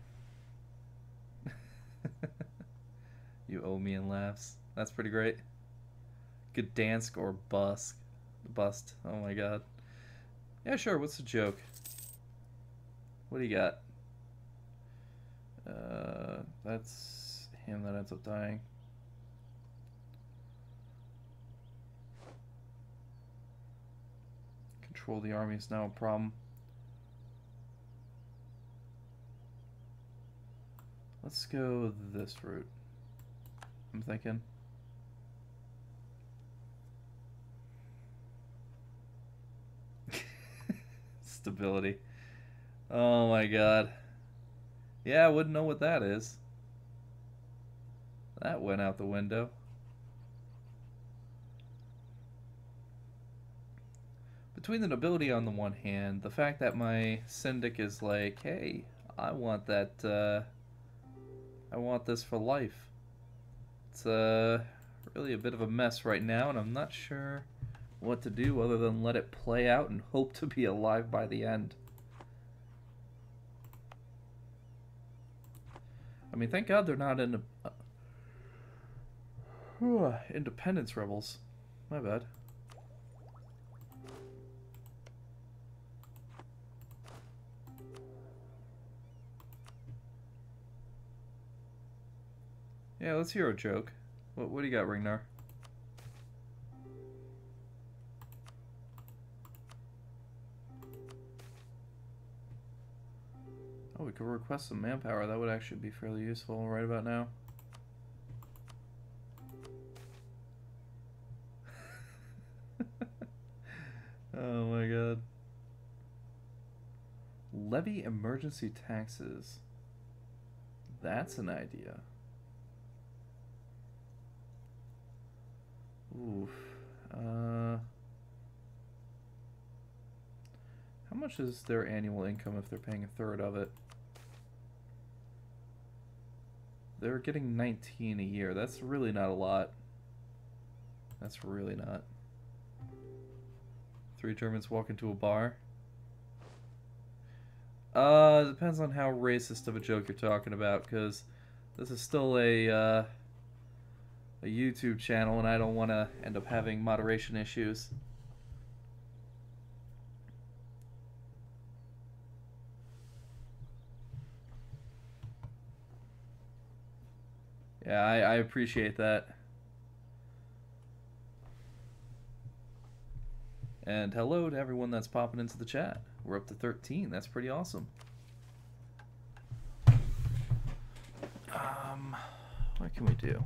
[SPEAKER 2] You owe me in laughs. That's pretty great. Gdansk or Bust. Oh my god. Yeah, sure. What's the joke? What do you got? That's him that ends up dying. Control the army is now a problem. Let's go this route. I'm thinking. Stability. Oh my god. Yeah, I wouldn't know what that is. That went out the window. Between the nobility on the one hand, the fact that my syndic is like, hey, I want that, I want this for life. It's really a bit of a mess right now, and I'm not sure what to do other than let it play out and hope to be alive by the end. I mean, thank God they're not in independence rebels. My bad. Yeah, let's hear a joke. What do you got, Ringnar? Oh, we could request some manpower. That would actually be fairly useful right about now. Oh my god. Levy emergency taxes. That's an idea. Oof. How much is their annual income if they're paying a third of it? They're getting 19 a year. That's really not a lot. That's really not. 3 Germans walk into a bar. Depends on how racist of a joke you're talking about, because this is still a YouTube channel, and I don't want to end up having moderation issues. Yeah, I appreciate that. And hello to everyone that's popping into the chat. We're up to 13. That's pretty awesome. What can we do?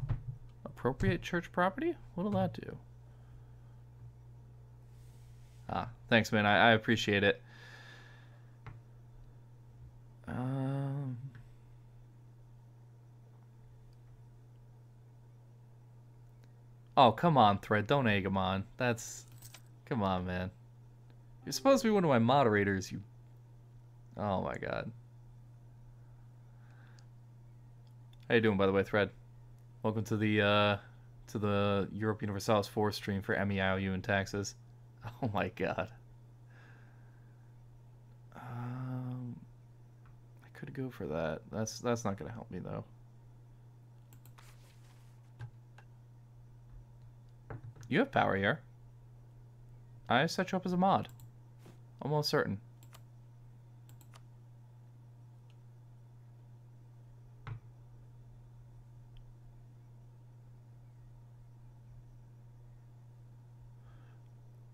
[SPEAKER 2] Appropriate church property? What'll that do? Ah, thanks, man. I appreciate it. Oh, come on, Thread. Don't egg him on. That's... Come on, man. You're supposed to be one of my moderators, you... Oh, my God. How you doing, by the way, Thread? Welcome to the Europe Universalis 4 stream for MEIOU and Taxes. Oh, my God. I could go for that. That's not going to help me, though. You have power here. I set you up as a mod. Almost certain.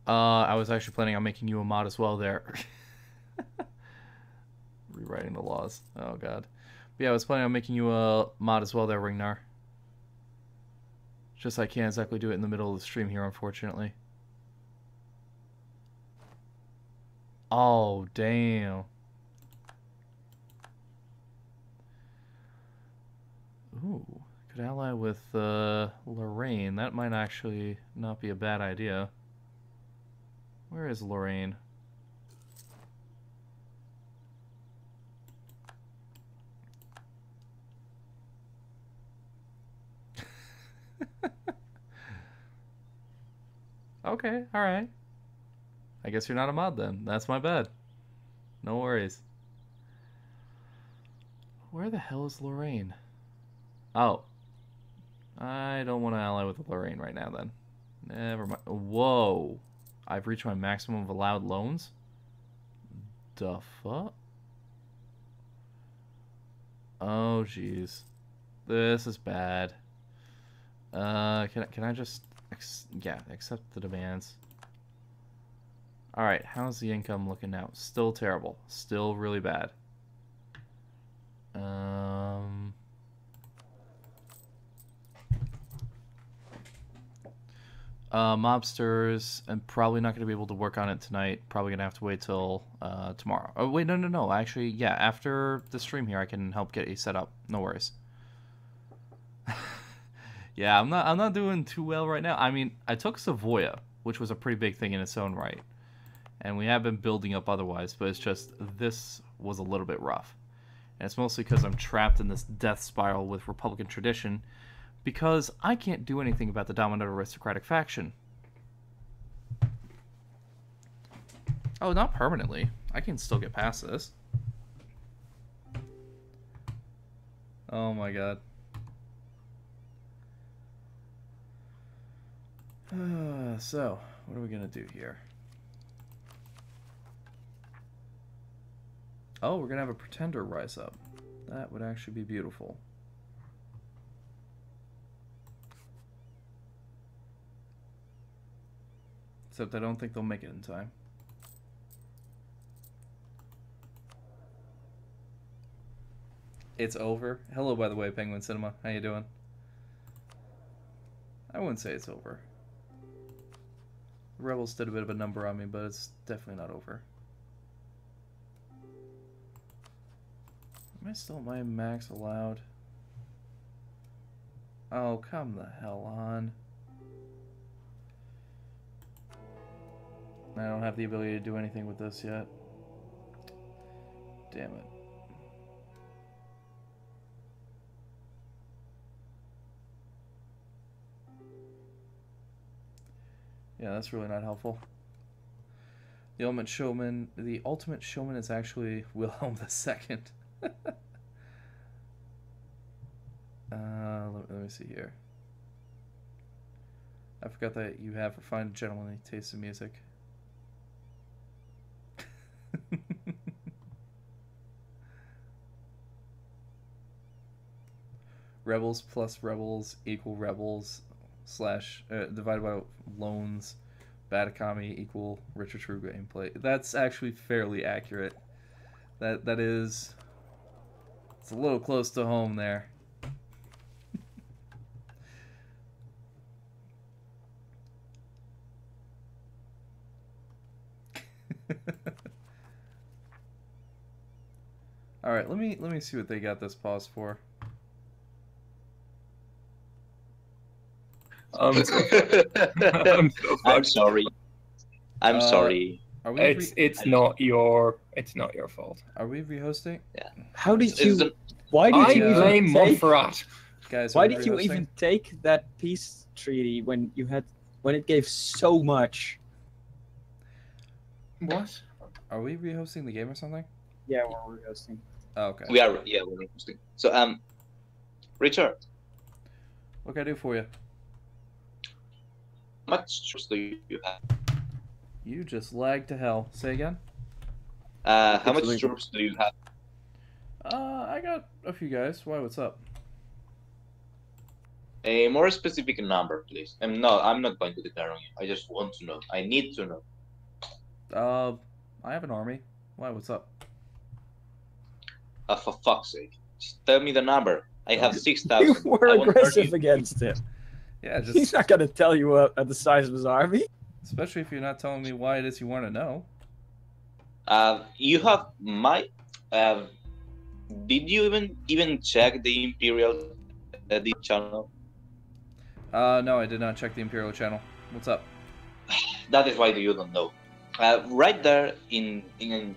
[SPEAKER 2] I was actually planning on making you a mod as well there. Rewriting the laws. Oh, God. But yeah, I was planning on making you a mod as well there, Ringnar. Just I can't exactly do it in the middle of the stream here, unfortunately. Oh, damn. Ooh, could ally with Lorraine. That might actually not be a bad idea. Where is Lorraine? Okay, alright. I guess you're not a mod then. That's my bad. No worries. Where the hell is Lorraine? Oh. I don't want to ally with Lorraine right now then. Never mind. Whoa. I've reached my maximum of allowed loans? The fuck? Oh, jeez. This is bad. Can I just... yeah, accept the demands. Alright, how's the income looking now? Still terrible. Still really bad. Mobsters, I'm probably not going to be able to work on it tonight. Probably going to have to wait till tomorrow. Oh, wait, no. Actually, yeah, after the stream here, I can help get a set up. No worries. Yeah, I'm not doing too well right now. I mean, I took Savoya, which was a pretty big thing in its own right. And we have been building up otherwise, but it's just, this was a little bit rough. And it's mostly because I'm trapped in this death spiral with Republican tradition, because I can't do anything about the dominant aristocratic faction. Oh, not permanently. I can still get past this. Oh my god. So, what are we gonna do here? Oh, we're gonna have a pretender rise up. That would actually be beautiful. Except I don't think they'll make it in time. It's over. Hello, by the way, Penguin Cinema. How you doing? I wouldn't say it's over. The Rebels did a bit of a number on me, but it's definitely not over. Am I still at my max allowed? Oh, come the hell on. I don't have the ability to do anything with this yet. Damn it. Yeah, that's really not helpful. The ultimate showman is actually Wilhelm II. Let me see here. I forgot that you have refined gentlemanly taste in music. Rebels plus rebels equal rebels slash divided by loans. Batakami equal Richard True gameplay. That's actually fairly accurate. That is. It's a little close to home there. All right, let me see what they got this pause for.
[SPEAKER 6] I'm sorry. I'm sorry.
[SPEAKER 4] It's not your fault.
[SPEAKER 2] Are we rehosting?
[SPEAKER 6] Yeah.
[SPEAKER 3] How did you? Why did you
[SPEAKER 4] blame Montferrat?
[SPEAKER 2] Guys,
[SPEAKER 3] why did you even take that peace treaty when it gave so much?
[SPEAKER 4] What?
[SPEAKER 2] Are we rehosting the game or something?
[SPEAKER 3] Yeah, we're rehosting.
[SPEAKER 2] Oh, okay.
[SPEAKER 6] We're rehosting. So Richard,
[SPEAKER 2] what can I do for you?
[SPEAKER 6] how much troops do you have?
[SPEAKER 2] You just lagged to hell. Say again?
[SPEAKER 6] How much troops do you have?
[SPEAKER 2] I got a few guys. Why, what's up?
[SPEAKER 6] A more specific number, please. I'm not going to declare on you. I just want to know. I need to know.
[SPEAKER 2] I have an army. Why, what's up?
[SPEAKER 6] For fuck's sake. Just tell me the number. I have 6,000.
[SPEAKER 3] You were aggressive against him.
[SPEAKER 2] Yeah, just...
[SPEAKER 3] He's not going to tell you at the size of his army.
[SPEAKER 2] Especially if you're not telling me why it is you want to know.
[SPEAKER 6] You have my... did you even check the Imperial channel?
[SPEAKER 2] No, I did not check the Imperial channel. What's up?
[SPEAKER 6] That is why you don't know. Right there in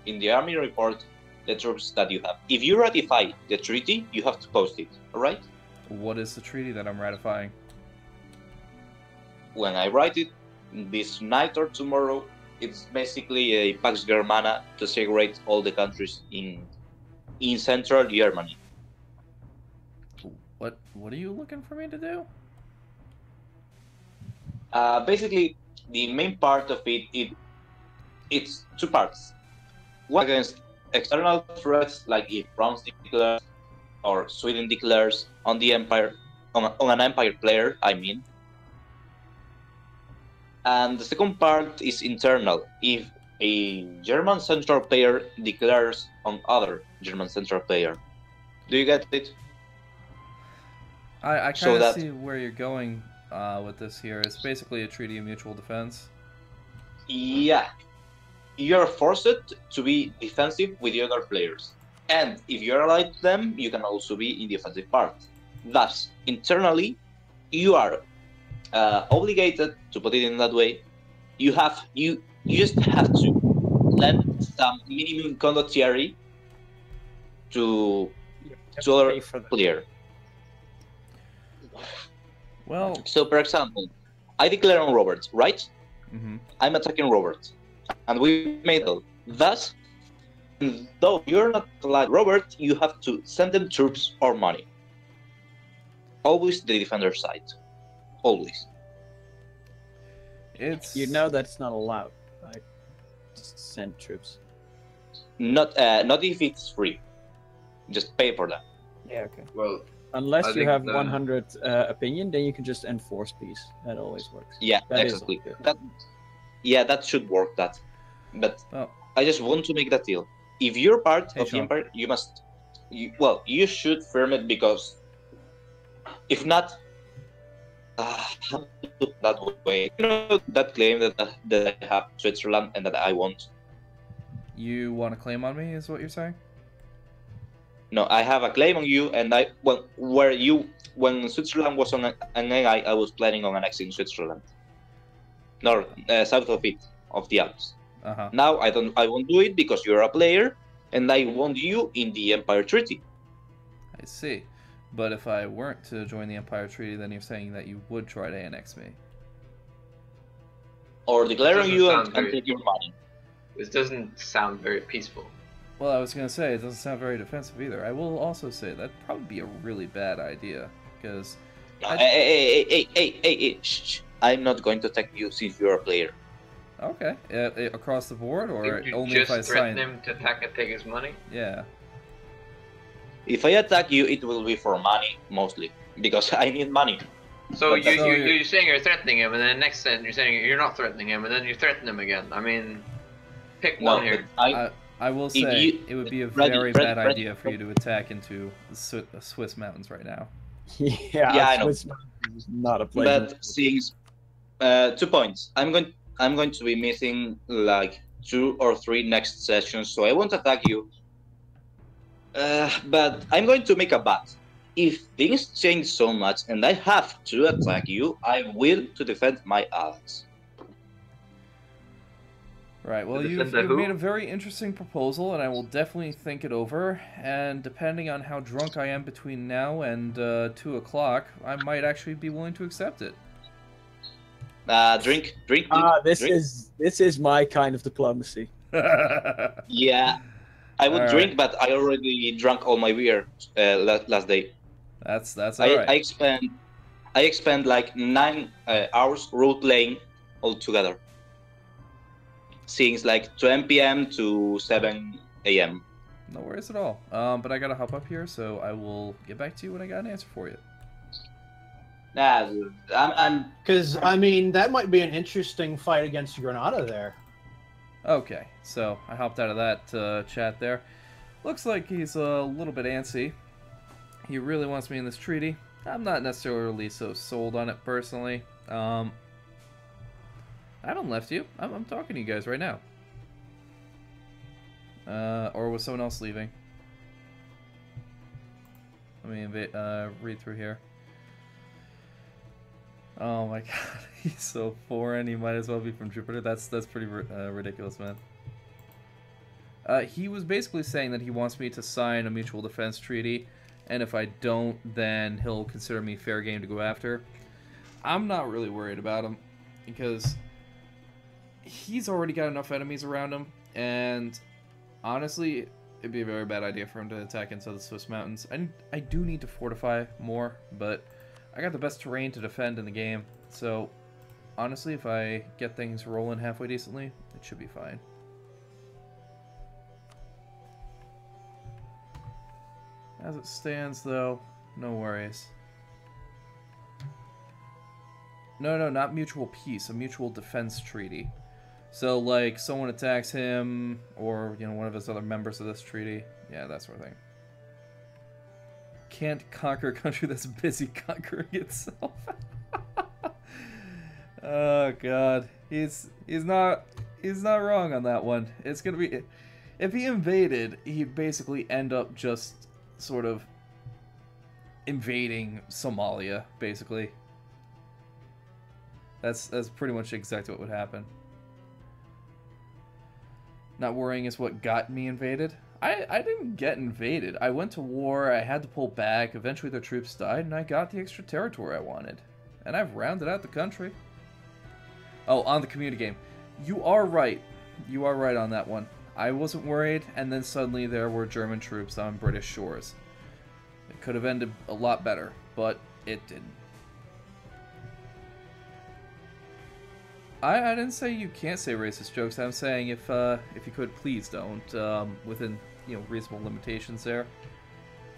[SPEAKER 6] the army report, the troops that you have. If you ratify the treaty, you have to post it. All right?
[SPEAKER 2] What is the treaty that I'm ratifying?
[SPEAKER 6] When I write it this night or tomorrow, it's basically a Pax Germana to segregate all the countries in central Germany.
[SPEAKER 2] What are you looking for me to do?
[SPEAKER 6] Basically, the main part of it's two parts. One against external threats, like if France declares or Sweden declares on the empire, on an empire player, I mean. And the second part is internal. If a German central player declares on other German central player. Do you get it?
[SPEAKER 2] I kind
[SPEAKER 6] So
[SPEAKER 2] of
[SPEAKER 6] that-
[SPEAKER 2] see where you're going with this here. It's basically a treaty of mutual defense.
[SPEAKER 6] Yeah. You're forced to be defensive with the other players. And if you're allied to them, you can also be in the offensive part. Thus, internally, you are obligated, to put it in that way, you just have to lend some minimum condottieri to other
[SPEAKER 3] Pay for that.
[SPEAKER 6] player.
[SPEAKER 2] Well,
[SPEAKER 6] So, for example, I declare on Robert, right?
[SPEAKER 2] mhm.
[SPEAKER 6] I'm attacking Robert, and we made it. Thus, though you're not like Robert, you have to send them troops or money. Always the defender side. Always.
[SPEAKER 2] It's
[SPEAKER 3] You know that's not allowed, right? Just send troops.
[SPEAKER 6] Not if it's free. Just pay for them.
[SPEAKER 3] Yeah, okay.
[SPEAKER 1] Well,
[SPEAKER 3] Unless
[SPEAKER 1] I
[SPEAKER 3] you
[SPEAKER 1] think
[SPEAKER 3] have
[SPEAKER 1] the-
[SPEAKER 3] 100 opinion, then you can just enforce peace. That always works.
[SPEAKER 6] Yeah,
[SPEAKER 3] That is
[SPEAKER 6] exactly.
[SPEAKER 3] okay.
[SPEAKER 6] That should work. That, but
[SPEAKER 2] Oh.
[SPEAKER 6] I just want to make that deal. If you're part
[SPEAKER 2] Hey,
[SPEAKER 6] of the
[SPEAKER 2] Sean.
[SPEAKER 6] empire, you must. You should firm it, because if not, how to do it that way. You know that claim that I have Switzerland and that I won't.
[SPEAKER 2] You want to claim on me, is what you're saying?
[SPEAKER 6] No, I have a claim on you, and when Switzerland was on an AI, I was planning on annexing Switzerland, north, south of it, of the Alps.
[SPEAKER 2] Uh-huh.
[SPEAKER 6] Now I won't do it because you're a player, and I want you in the Empire Treaty.
[SPEAKER 2] I see. But if I weren't to join the Empire Treaty, then you're saying that you would try to annex me.
[SPEAKER 6] Or declaring
[SPEAKER 1] Doesn't
[SPEAKER 6] you
[SPEAKER 1] sound
[SPEAKER 6] and
[SPEAKER 1] very-
[SPEAKER 6] take your money.
[SPEAKER 1] this doesn't sound very peaceful.
[SPEAKER 2] Well, I was going to say, it doesn't sound very defensive either. I will also say that'd probably be a really bad idea, because...
[SPEAKER 6] No,
[SPEAKER 2] I-
[SPEAKER 6] hey, shh. I'm not going to attack you since you're a player.
[SPEAKER 2] Okay, across the board, or
[SPEAKER 1] Didn't you
[SPEAKER 2] only if I
[SPEAKER 1] just threaten
[SPEAKER 2] sign...
[SPEAKER 1] him to attack and take his money?
[SPEAKER 2] Yeah.
[SPEAKER 6] If I attack you, it will be for money, mostly, because I need money.
[SPEAKER 1] So
[SPEAKER 6] But that's-
[SPEAKER 1] you're saying you're threatening him, and then next sentence you're saying you're not threatening him, and then you threaten him again. I mean, pick
[SPEAKER 6] No,
[SPEAKER 1] one here.
[SPEAKER 6] but
[SPEAKER 2] I will
[SPEAKER 6] If
[SPEAKER 2] say,
[SPEAKER 6] you-
[SPEAKER 2] it would be a
[SPEAKER 6] Ready,
[SPEAKER 2] very
[SPEAKER 6] ready,
[SPEAKER 2] bad
[SPEAKER 6] ready.
[SPEAKER 2] idea for you to attack into the Swiss mountains right now.
[SPEAKER 3] Yeah,
[SPEAKER 6] I know.
[SPEAKER 3] Swiss is not a place.
[SPEAKER 6] But since 2 points, I'm going to be missing like 2 or 3 next sessions, so I won't attack you. But I'm going to make a bet. If things change so much and I have to attack you, I will to defend my allies.
[SPEAKER 2] Right, well,
[SPEAKER 1] To
[SPEAKER 2] you've
[SPEAKER 1] defend the who?
[SPEAKER 2] made a very interesting proposal, and I will definitely think it over, and depending on how drunk I am between now and 2 o'clock, I might actually be willing to accept it.
[SPEAKER 6] Drink.
[SPEAKER 3] This
[SPEAKER 6] drink.
[SPEAKER 3] is my kind of diplomacy.
[SPEAKER 6] Yeah, I would
[SPEAKER 2] All
[SPEAKER 6] drink, but I already drank all my beer last day.
[SPEAKER 2] That's all
[SPEAKER 6] I
[SPEAKER 2] right.
[SPEAKER 6] expend like 9 hours role playing altogether. Since like 10 p.m. to 7 a.m.
[SPEAKER 2] No worries at all. But I gotta hop up here, so I will get back to you when I got an answer for you.
[SPEAKER 6] Nah, I'm
[SPEAKER 8] Because, I mean, that might be an interesting fight against Granada there.
[SPEAKER 2] Okay, so I hopped out of that chat there. Looks like he's a little bit antsy. He really wants me in this treaty. I'm not necessarily so sold on it personally. I haven't left you. I'm talking to you guys right now. Or was someone else leaving? Let me read through here. Oh my god, he's so foreign. He might as well be from Jupiter. That's pretty ridiculous, man. He was basically saying that he wants me to sign a mutual defense treaty, and if I don't, then he'll consider me fair game to go after. I'm not really worried about him, because he's already got enough enemies around him, and honestly, it'd be a very bad idea for him to attack into the Swiss mountains. I do need to fortify more, but I got the best terrain to defend in the game, so honestly, if I get things rolling halfway decently, it should be fine. As it stands, though, no worries. No, not mutual peace, a mutual defense treaty. So, like, someone attacks him, or, you know, one of his other members of this treaty. Yeah, that sort of thing. Can't conquer a country that's busy conquering itself. Oh, God. He's not wrong on that one. It's gonna be... If he invaded, he'd basically end up just sort of invading Somalia, basically. That's pretty much exactly what would happen. Not worrying is what got me invaded. I didn't get invaded. I went to war, I had to pull back, eventually their troops died, and I got the extra territory I wanted. And I've rounded out the country. Oh, on the community game. You are right. You are right on that one. I wasn't worried, and then suddenly there were German troops on British shores. It could have ended a lot better, but it didn't. I didn't say you can't say racist jokes. I'm saying if you could, please don't, within, you know, reasonable limitations there.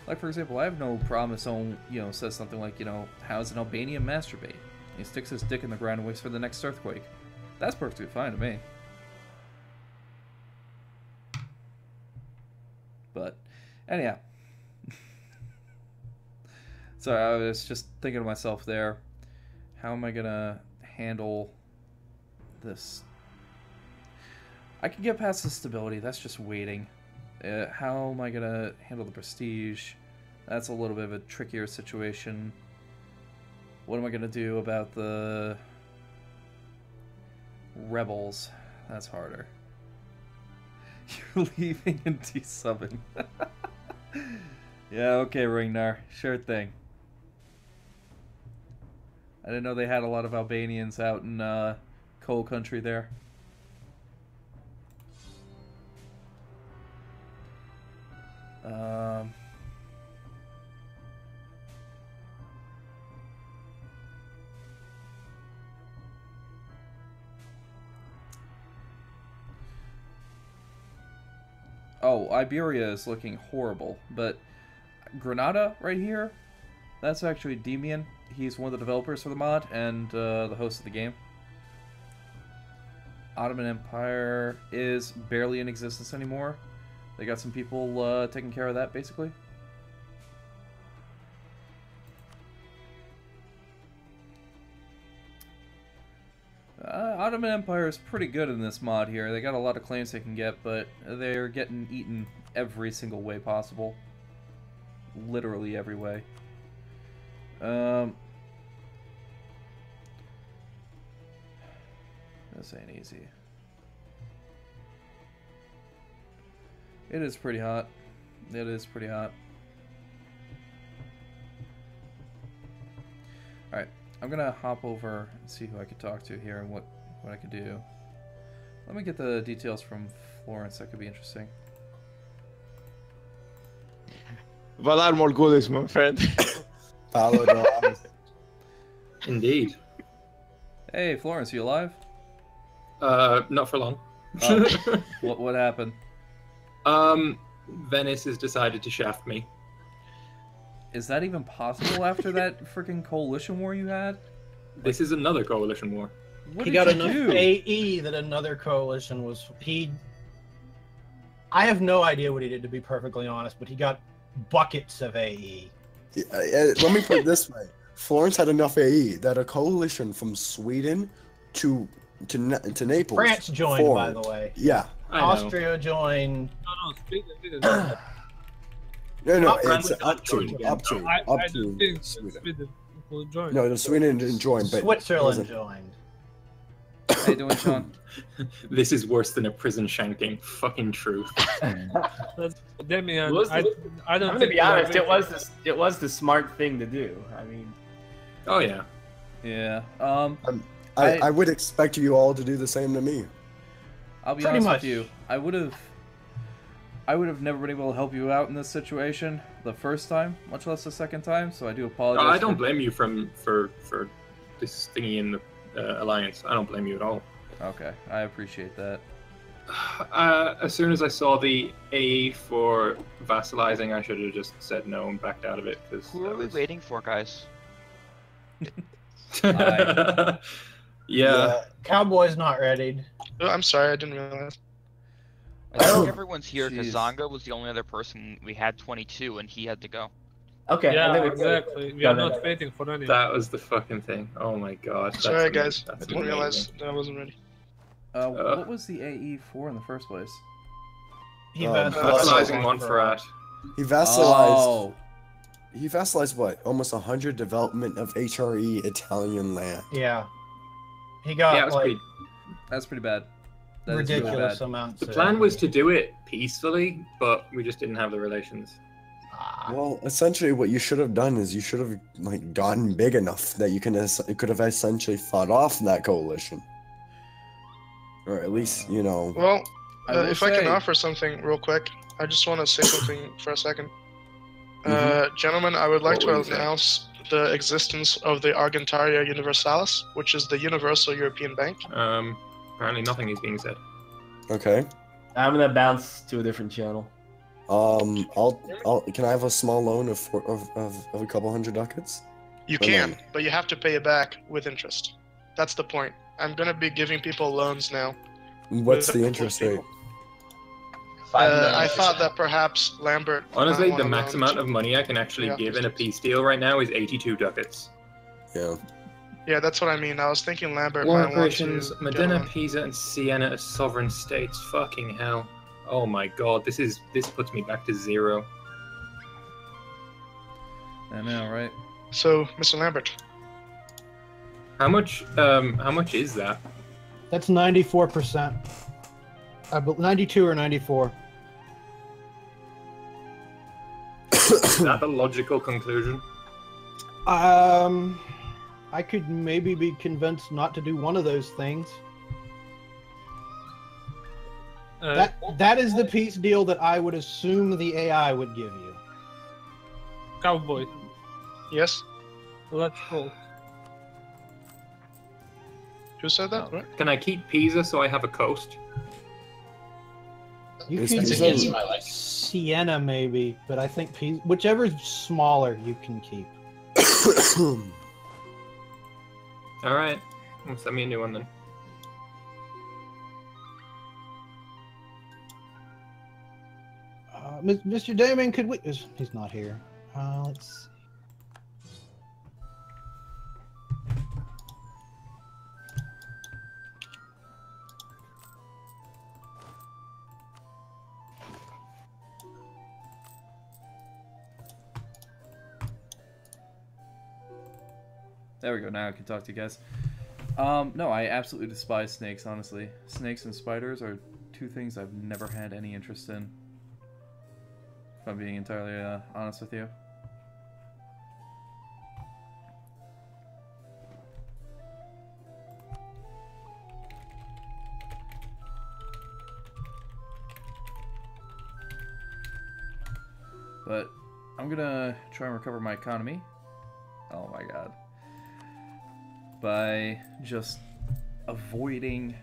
[SPEAKER 2] Like, for example, I have no problem if someone, you know, says something like, you know, how's an Albanian masturbate? He sticks his dick in the ground and waits for the next earthquake. That's perfectly fine to me. But, anyhow. Sorry, I was just thinking to myself there, how am I gonna handle this? I can get past the stability, that's just waiting. How am I gonna handle the prestige? That's a little bit of a trickier situation. What am I gonna do about the rebels? That's harder. You're leaving and desubbing. Yeah, okay, Ringnar. Sure thing. I didn't know they had a lot of Albanians out in coal country there. Oh, Iberia is looking horrible, but Granada right here, that's actually Demian. He's one of the developers for the mod and the host of the game. Ottoman Empire is barely in existence anymore. They got some people taking care of that, basically. Ottoman Empire is pretty good in this mod here. They got a lot of claims they can get, but they're getting eaten every single way possible. Literally every way. This ain't easy. It is pretty hot. It is pretty hot. Alright, I'm gonna hop over and see who I could talk to here and what I could do. Let me get the details from Florence, that could be interesting.
[SPEAKER 9] Valar Morghulis, my friend.
[SPEAKER 5] Follow the
[SPEAKER 4] Indeed.
[SPEAKER 2] Hey, Florence, you alive?
[SPEAKER 4] Not for long.
[SPEAKER 2] Oh, what happened?
[SPEAKER 4] Venice has decided to shaft me.
[SPEAKER 2] Is that even possible after that freaking coalition war you had?
[SPEAKER 4] This is another coalition war.
[SPEAKER 2] What
[SPEAKER 8] He
[SPEAKER 2] did
[SPEAKER 8] got
[SPEAKER 2] you
[SPEAKER 8] enough
[SPEAKER 2] do?
[SPEAKER 8] AE that another coalition was... I have no idea what he did, to be perfectly honest, but he got buckets of AE.
[SPEAKER 10] Let me put it this way. Florence had enough AE that a coalition from Sweden to Naples.
[SPEAKER 8] France joined,
[SPEAKER 10] formed.
[SPEAKER 8] by the way.
[SPEAKER 10] Yeah.
[SPEAKER 8] Austria joined.
[SPEAKER 4] No, Sweden.
[SPEAKER 10] No,
[SPEAKER 8] Not
[SPEAKER 10] it's
[SPEAKER 8] France,
[SPEAKER 10] up to Sweden.
[SPEAKER 11] We'll join.
[SPEAKER 10] No, Sweden didn't join, but
[SPEAKER 8] Switzerland joined.
[SPEAKER 2] How you doing, Sean?
[SPEAKER 4] This is worse than a prison shanking. Fucking truth.
[SPEAKER 11] Demian,
[SPEAKER 12] Was
[SPEAKER 11] I don't
[SPEAKER 12] I'm gonna
[SPEAKER 11] think
[SPEAKER 12] be
[SPEAKER 11] you are
[SPEAKER 12] honest.
[SPEAKER 11] waiting.
[SPEAKER 12] It was the smart thing to do. I mean,
[SPEAKER 4] Oh yeah.
[SPEAKER 2] Yeah.
[SPEAKER 10] I would expect you all to do the same to me.
[SPEAKER 2] I'll be
[SPEAKER 8] Pretty
[SPEAKER 2] honest
[SPEAKER 8] much.
[SPEAKER 2] with you. I would have never been able to help you out in this situation the first time, much less the second time. So I do apologize.
[SPEAKER 4] I don't blame you for this thingy in the alliance. I don't blame you at all.
[SPEAKER 2] Okay, I appreciate that.
[SPEAKER 4] As soon as I saw the AE for vassalizing, I should have just said no and backed out of it.
[SPEAKER 7] Who are we waiting for, guys?
[SPEAKER 4] Yeah.
[SPEAKER 8] Cowboy's not ready.
[SPEAKER 13] Oh, I'm sorry, I didn't realize.
[SPEAKER 7] I think everyone's here because
[SPEAKER 2] Jeez.
[SPEAKER 7] Zonga was the only other person. We had 22 and he had to go.
[SPEAKER 12] okay. I
[SPEAKER 11] Yeah,
[SPEAKER 12] think we-
[SPEAKER 11] exactly. We are not waiting for anyone.
[SPEAKER 4] That was the fucking thing. Oh my god. that's
[SPEAKER 13] Sorry, guys.
[SPEAKER 4] that's
[SPEAKER 13] I didn't realize
[SPEAKER 4] amazing.
[SPEAKER 13] that I wasn't ready.
[SPEAKER 2] What was the AE for in the first place?
[SPEAKER 8] He
[SPEAKER 4] Vassalizing Montferrat.
[SPEAKER 10] He vassalized.
[SPEAKER 2] Oh,
[SPEAKER 10] He vassalized what? Almost 100 development of HRE Italian land.
[SPEAKER 8] Yeah. He got
[SPEAKER 4] Yeah, it was
[SPEAKER 8] like
[SPEAKER 4] pretty.
[SPEAKER 2] that's pretty bad. That is really
[SPEAKER 8] ridiculous
[SPEAKER 2] bad.
[SPEAKER 8] amounts.
[SPEAKER 4] The
[SPEAKER 8] of-
[SPEAKER 4] plan was to do it peacefully, but we just didn't have the relations.
[SPEAKER 10] Well, essentially, what you should have done is you should have like gotten big enough that you could have essentially fought off that coalition, or at least
[SPEAKER 13] Well,
[SPEAKER 2] I will
[SPEAKER 13] if I can
[SPEAKER 2] say-
[SPEAKER 13] offer something real quick, I just want to say something for a second.
[SPEAKER 10] Mhm.
[SPEAKER 13] Gentlemen, I would like
[SPEAKER 4] What
[SPEAKER 13] to
[SPEAKER 4] were you saying?
[SPEAKER 13] announce the existence of the Argentaria Universalis, which is the Universal European Bank.
[SPEAKER 4] Apparently nothing is being said.
[SPEAKER 10] Okay.
[SPEAKER 12] I'm gonna bounce to a different channel.
[SPEAKER 10] Can I have a small loan of a couple hundred ducats?
[SPEAKER 13] You
[SPEAKER 10] Or
[SPEAKER 13] can,
[SPEAKER 10] no?
[SPEAKER 13] but you have to pay it back with interest. That's the point. I'm gonna be giving people loans now.
[SPEAKER 10] What's
[SPEAKER 13] With
[SPEAKER 10] the
[SPEAKER 13] a
[SPEAKER 10] interest
[SPEAKER 13] couple
[SPEAKER 10] rate?
[SPEAKER 13] I thought that perhaps Lambert. might
[SPEAKER 4] Honestly,
[SPEAKER 13] want
[SPEAKER 4] the
[SPEAKER 13] a
[SPEAKER 4] max
[SPEAKER 13] loan
[SPEAKER 4] amount
[SPEAKER 13] too.
[SPEAKER 4] of money I can actually
[SPEAKER 13] Yeah.
[SPEAKER 4] give in a peace deal right now is 82 ducats.
[SPEAKER 10] Yeah.
[SPEAKER 13] Yeah, that's what I mean. I was thinking Lambert
[SPEAKER 4] War
[SPEAKER 13] might want
[SPEAKER 4] operations,
[SPEAKER 13] to. get
[SPEAKER 4] Modena,
[SPEAKER 13] one.
[SPEAKER 4] Pisa, and Siena as sovereign states. Fucking hell. Oh my god, this puts me back to 0.
[SPEAKER 2] I know, right?
[SPEAKER 13] So, Mr. Lambert.
[SPEAKER 4] How much is that?
[SPEAKER 8] That's 94%. 92 or 94.
[SPEAKER 4] Is that the logical conclusion?
[SPEAKER 8] I could maybe be convinced not to do one of those things. That is the peace deal that I would assume the AI would give you.
[SPEAKER 11] Cowboy,
[SPEAKER 13] Yes?
[SPEAKER 11] let's go.
[SPEAKER 13] Who said that? Right?
[SPEAKER 4] Can I keep Pisa so I have a coast?
[SPEAKER 8] You
[SPEAKER 10] It's
[SPEAKER 8] can
[SPEAKER 10] against
[SPEAKER 8] keep
[SPEAKER 6] my liking.
[SPEAKER 8] Sienna maybe, but I think whichever's smaller you can keep.
[SPEAKER 4] Alright. Well, send me a new one then.
[SPEAKER 8] Mr. Damon, could we? He's not here. Let's see.
[SPEAKER 2] There we go. Now I can talk to you guys. No, I absolutely despise snakes, honestly. Snakes and spiders are two things I've never had any interest in. If I'm being entirely honest with you. But I'm gonna try and recover my economy. Oh my god. By just avoiding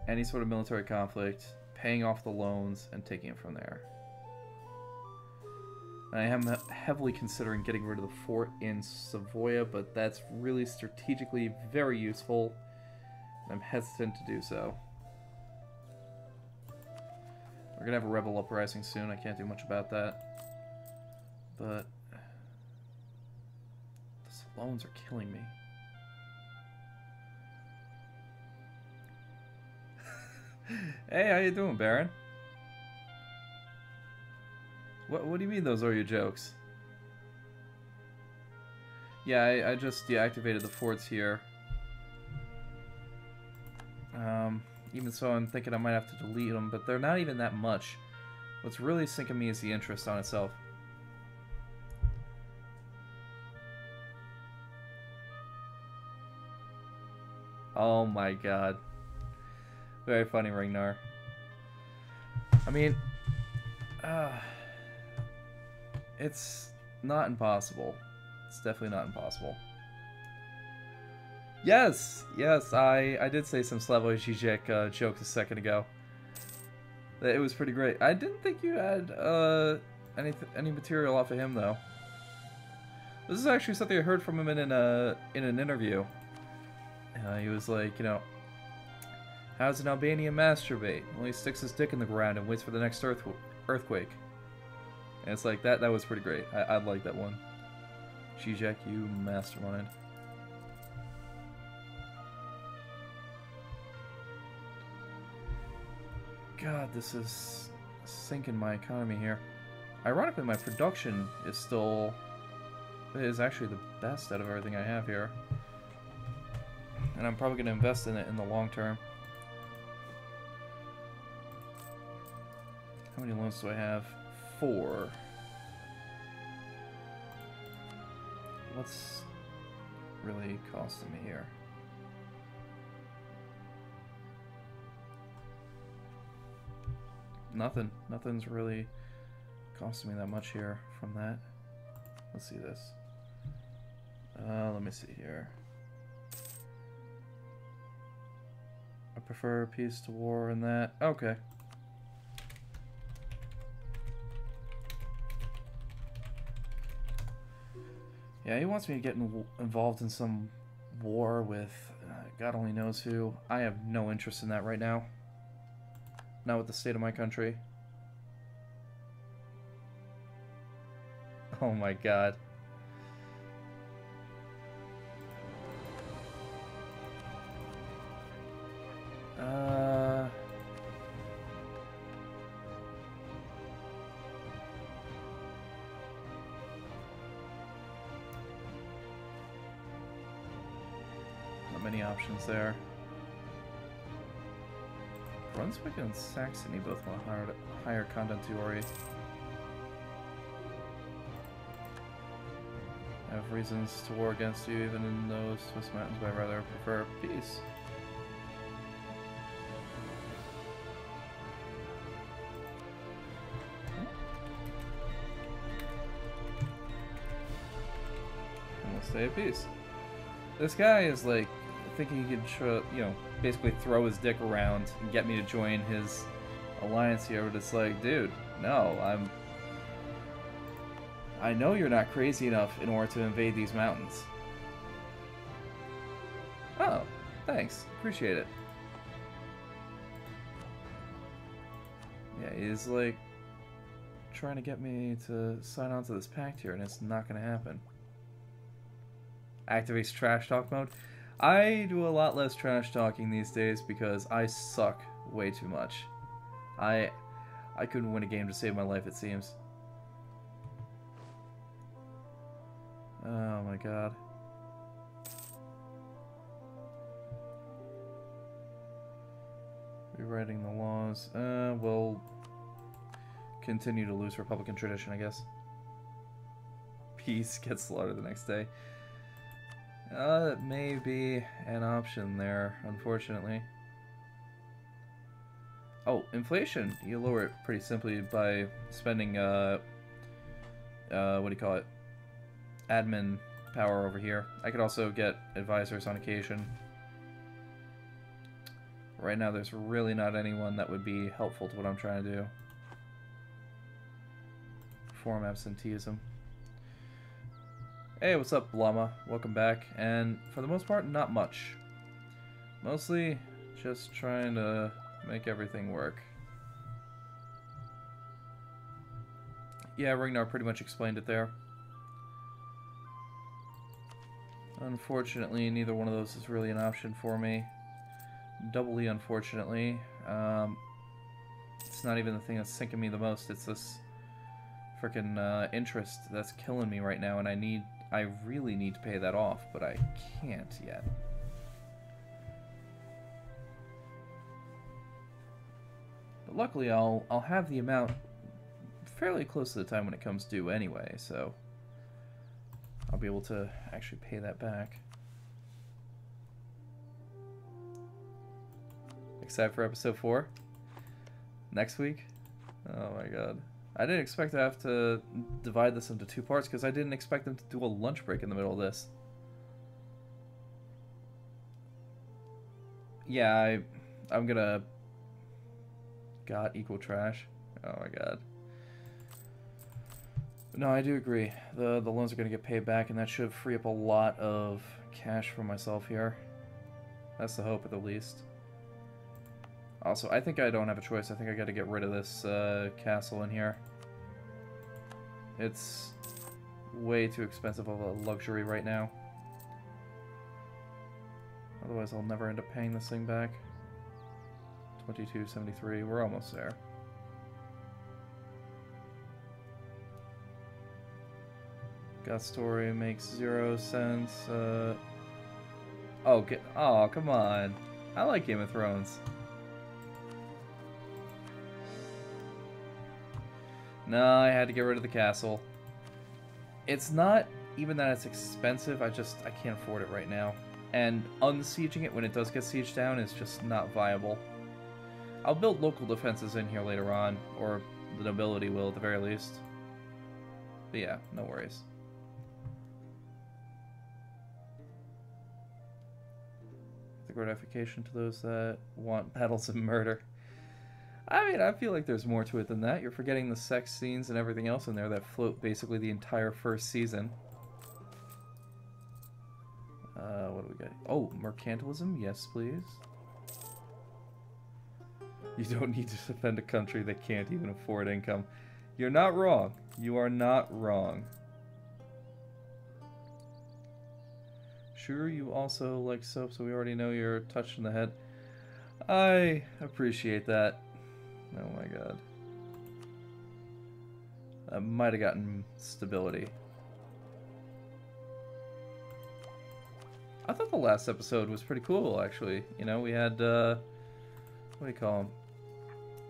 [SPEAKER 2] any sort of military conflict, paying off the loans, and taking it from there. And I am heavily considering getting rid of the fort in Savoia, but that's really strategically very useful. I'm hesitant to do so. We're gonna have a rebel uprising soon, I can't do much about that. But these loans are killing me. Hey, how you doing, Baron? What do you mean those are your jokes? Yeah, I just deactivated the forts here. Even so, I'm thinking I might have to delete them, but they're not even that much. What's really sinking me is the interest on itself. Oh my god. Very funny, Ringnar. I mean, it's not impossible. It's definitely not impossible. Yes! Yes, I did say some Slavoj Žižek jokes a second ago. It was pretty great. I didn't think you had any material off of him, though. This is actually something I heard from him in an interview. He was like, you know, how's an Albanian masturbate? Well, he sticks his dick in the ground and waits for the next earthquake. And it's like, that was pretty great. I like that one. Žižek, you mastermind. God, this is sinking my economy here. Ironically, my production is actually the best out of everything I have here. And I'm probably going to invest in it in the long term. How many loans do I have? 4. What's really costing me here? Nothing. Nothing's really costing me that much here from that. Let's see this. Let me see here. I prefer peace to war and that. Okay. Yeah, he wants me to get involved in some war with God only knows who. I have no interest in that right now. Not with the state of my country. Oh my god. Not many options there. Brunswick and Saxony both want higher contentuary. I have reasons to war against you even in those Swiss mountains, but I rather prefer peace. And we'll stay at peace. This guy is like thinking he could, you know, basically throw his dick around and get me to join his alliance here, but it's like, dude, no, I know you're not crazy enough in order to invade these mountains. Oh, thanks. Appreciate it. Yeah, he's like trying to get me to sign on to this pact here, and it's not going to happen. Activates trash talk mode. I do a lot less trash talking these days because I suck way too much. I couldn't win a game to save my life, it seems. Oh my god. Rewriting the laws. We'll continue to lose Republican tradition, I guess. Peace gets slaughtered the next day. It may be an option there, unfortunately. Oh, inflation. You lower it pretty simply by spending, what do you call it? Admin power over here. I could also get advisors on occasion. Right now, there's really not anyone that would be helpful to what I'm trying to do. Form absenteeism. Hey, what's up, Llama? Welcome back. And for the most part, not much. Mostly just trying to make everything work. Yeah, Ringnar pretty much explained it there. Unfortunately, neither one of those is really an option for me. Doubly unfortunately. It's not even the thing that's sinking me the most. It's this freaking interest that's killing me right now, and I I really need to pay that off, but I can't yet. But luckily, I'll have the amount fairly close to the time when it comes due anyway, so I'll be able to actually pay that back. Except for episode 4 next week. Oh my god. I didn't expect to have to divide this into 2 parts because I didn't expect them to do a lunch break in the middle of this. Yeah, I'm gonna... God, equal trash. Oh my god. No, I do agree. The loans are gonna get paid back, and that should free up a lot of cash for myself here. That's the hope, at the least. Also, I think I don't have a choice. I think I gotta get rid of this castle in here. It's way too expensive of a luxury right now. Otherwise, I'll never end up paying this thing back. 22.73. We're almost there. God story makes 0 cents. Oh, come on. I like Game of Thrones. No, I had to get rid of the castle. It's not even that it's expensive, I can't afford it right now. And unsieging it when it does get sieged down is just not viable. I'll build local defenses in here later on, or the nobility will at the very least. But yeah, no worries. The gratification to those that want battles and murder. I mean, I feel like there's more to it than that. You're forgetting the sex scenes and everything else in there that float basically the entire first season. What do we got? Oh, mercantilism? Yes, please. You don't need to defend a country that can't even afford income. You're not wrong. You are not wrong. Sure, you also like soap, so we already know you're touched in the head. I appreciate that. Oh my god. I might have gotten stability. I thought the last episode was pretty cool, actually. You know, we had, what do you call them?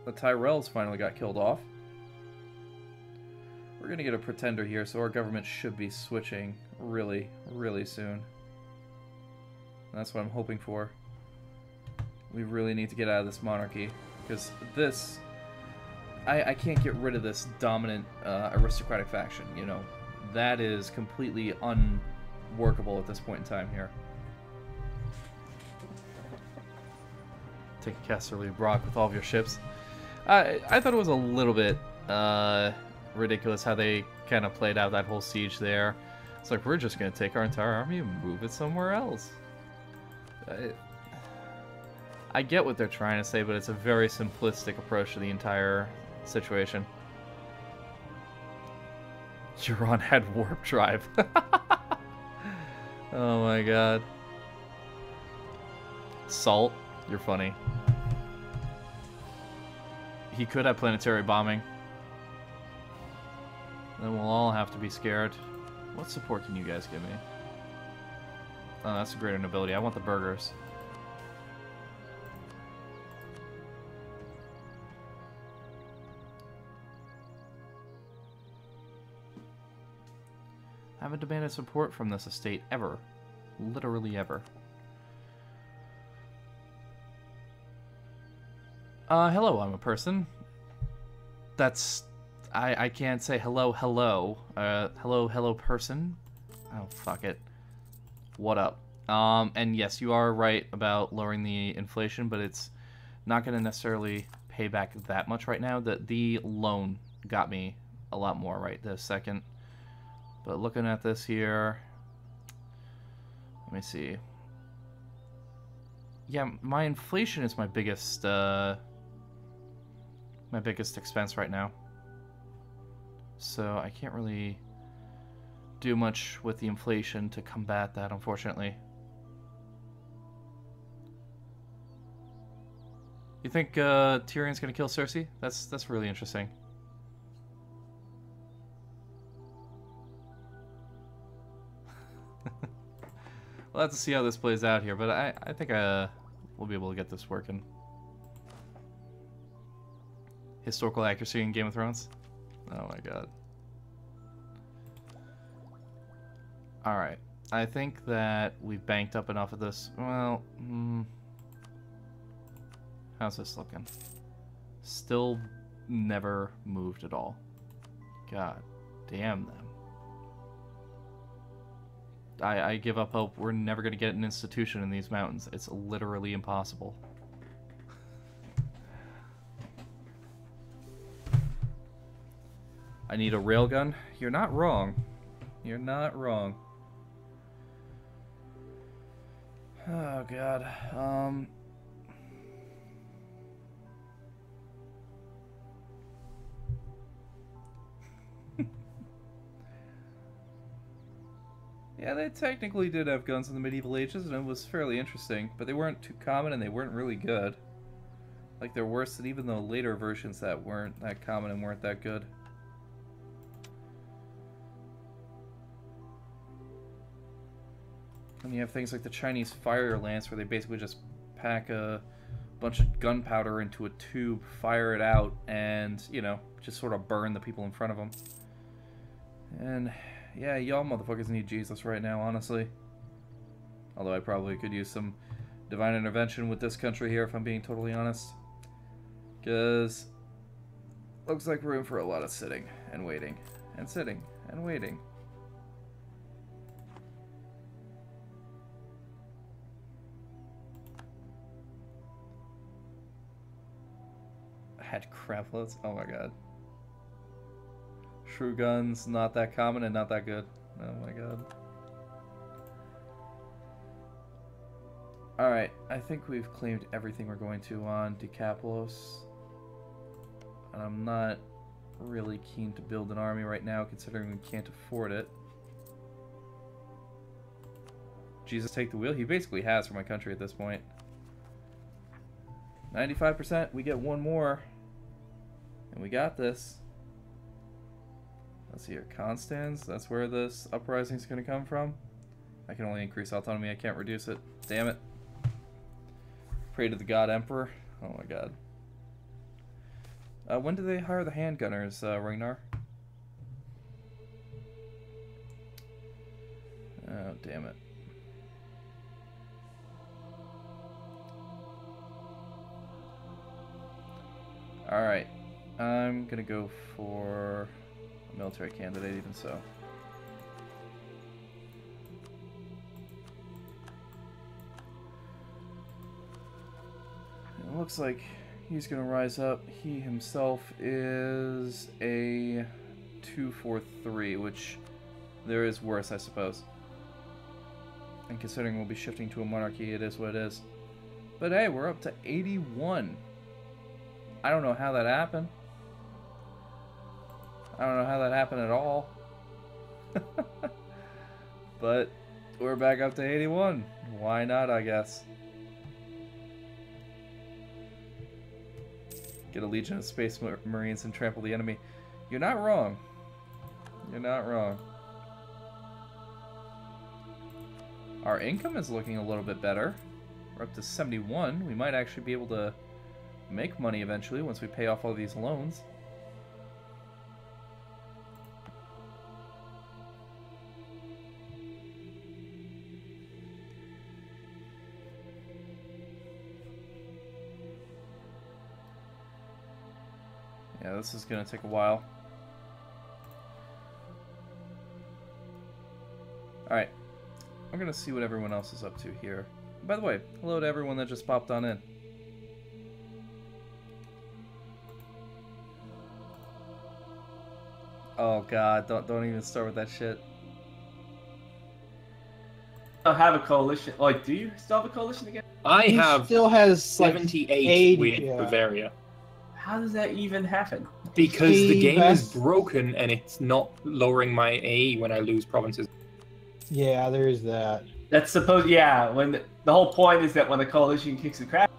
[SPEAKER 2] The Tyrells finally got killed off. We're gonna get a pretender here, so our government should be switching really, really soon. And that's what I'm hoping for. We really need to get out of this monarchy. Because this... I can't get rid of this dominant aristocratic faction, you know. That is completely unworkable at this point in time here. Take a Casterly Rock with all of your ships. I thought it was a little bit ridiculous how they kind of played out that whole siege there. It's like, we're just going to take our entire army and move it somewhere else. I get what they're trying to say, but it's a very simplistic approach to the entire situation. Euron had warp drive. Oh my god. Salt, you're funny. He could have planetary bombing. Then we'll all have to be scared. What support can you guys give me? Oh, that's a greater nobility. I want the burgers. I haven't demanded support from this estate ever. Literally ever. Hello, I'm a person. That's... I can't say hello, hello. Hello, person. Oh, fuck it. What up? And yes, you are right about lowering the inflation, but it's not going to necessarily pay back that much right now. The loan got me a lot more right this second. But looking at this here, let me see. Yeah, my inflation is my biggest expense right now. So I can't really do much with the inflation to combat that, unfortunately. You think Tyrion's gonna kill Cersei? That's really interesting. have to see how this plays out here, but I think we'll be able to get this working. Historical accuracy in Game of Thrones? Oh my god. Alright. I think that we've banked up enough of this. Well, how's this looking? Still never moved at all. God damn them. I give up hope. We're never going to get an institution in these mountains. It's literally impossible. I need a railgun. You're not wrong. You're not wrong. Oh, God. Yeah, they technically did have guns in the medieval ages, and it was fairly interesting, but they weren't too common, and they weren't really good. Like, they're worse than even the later versions that weren't that common and weren't that good. And you have things like the Chinese fire lance, where they basically just pack a bunch of gunpowder into a tube, fire it out, and, you know, just sort of burn the people in front of them. And yeah, y'all motherfuckers need Jesus right now, honestly. Although I probably could use some divine intervention with this country here, if I'm being totally honest. Because looks like we're in for a lot of sitting and waiting and sitting and waiting. Had craplets? Oh my god. Shrew guns, not that common and not that good. Oh my god. Alright, I think we've claimed everything we're going to on Decapolis. And I'm not really keen to build an army right now, considering we can't afford it. Jesus, take the wheel? He basically has for my country at this point. 95%, we get one more. And we got this. Let's see here, Constans, that's where this uprising is going to come from. I can only increase autonomy, I can't reduce it. Damn it. Pray to the God Emperor. Oh my god. When do they hire the handgunners, Ragnar? Oh, damn it. Alright. I'm gonna go for a military candidate, even so. It looks like he's gonna rise up. He himself is a 243, which there is worse, I suppose. And considering we'll be shifting to a monarchy, it is what it is. But hey, we're up to 81. I don't know how that happened. I don't know how that happened at all. But we're back up to 81. Why not, I guess. Get a legion of space marines and trample the enemy. You're not wrong. You're not wrong. Our income is looking a little bit better. We're up to 71. We might actually be able to make money eventually once we pay off all these loans. Yeah, this is gonna take a while. Alright. I'm gonna see what everyone else is up to here. By the way, hello to everyone that just popped on in. Oh god, don't even start with that shit.
[SPEAKER 12] I don't have a coalition. Like, do you still have a coalition again?
[SPEAKER 4] I
[SPEAKER 8] He
[SPEAKER 4] have
[SPEAKER 8] still has
[SPEAKER 4] 78
[SPEAKER 8] 80,
[SPEAKER 4] with
[SPEAKER 8] yeah.
[SPEAKER 4] Bavaria.
[SPEAKER 12] How does that even happen?
[SPEAKER 4] Because the game is
[SPEAKER 8] Best-
[SPEAKER 4] broken and it's not lowering my AE when I lose provinces.
[SPEAKER 8] Yeah, there is that.
[SPEAKER 12] That's supposed, yeah. When the whole point is that when the coalition kicks the crap,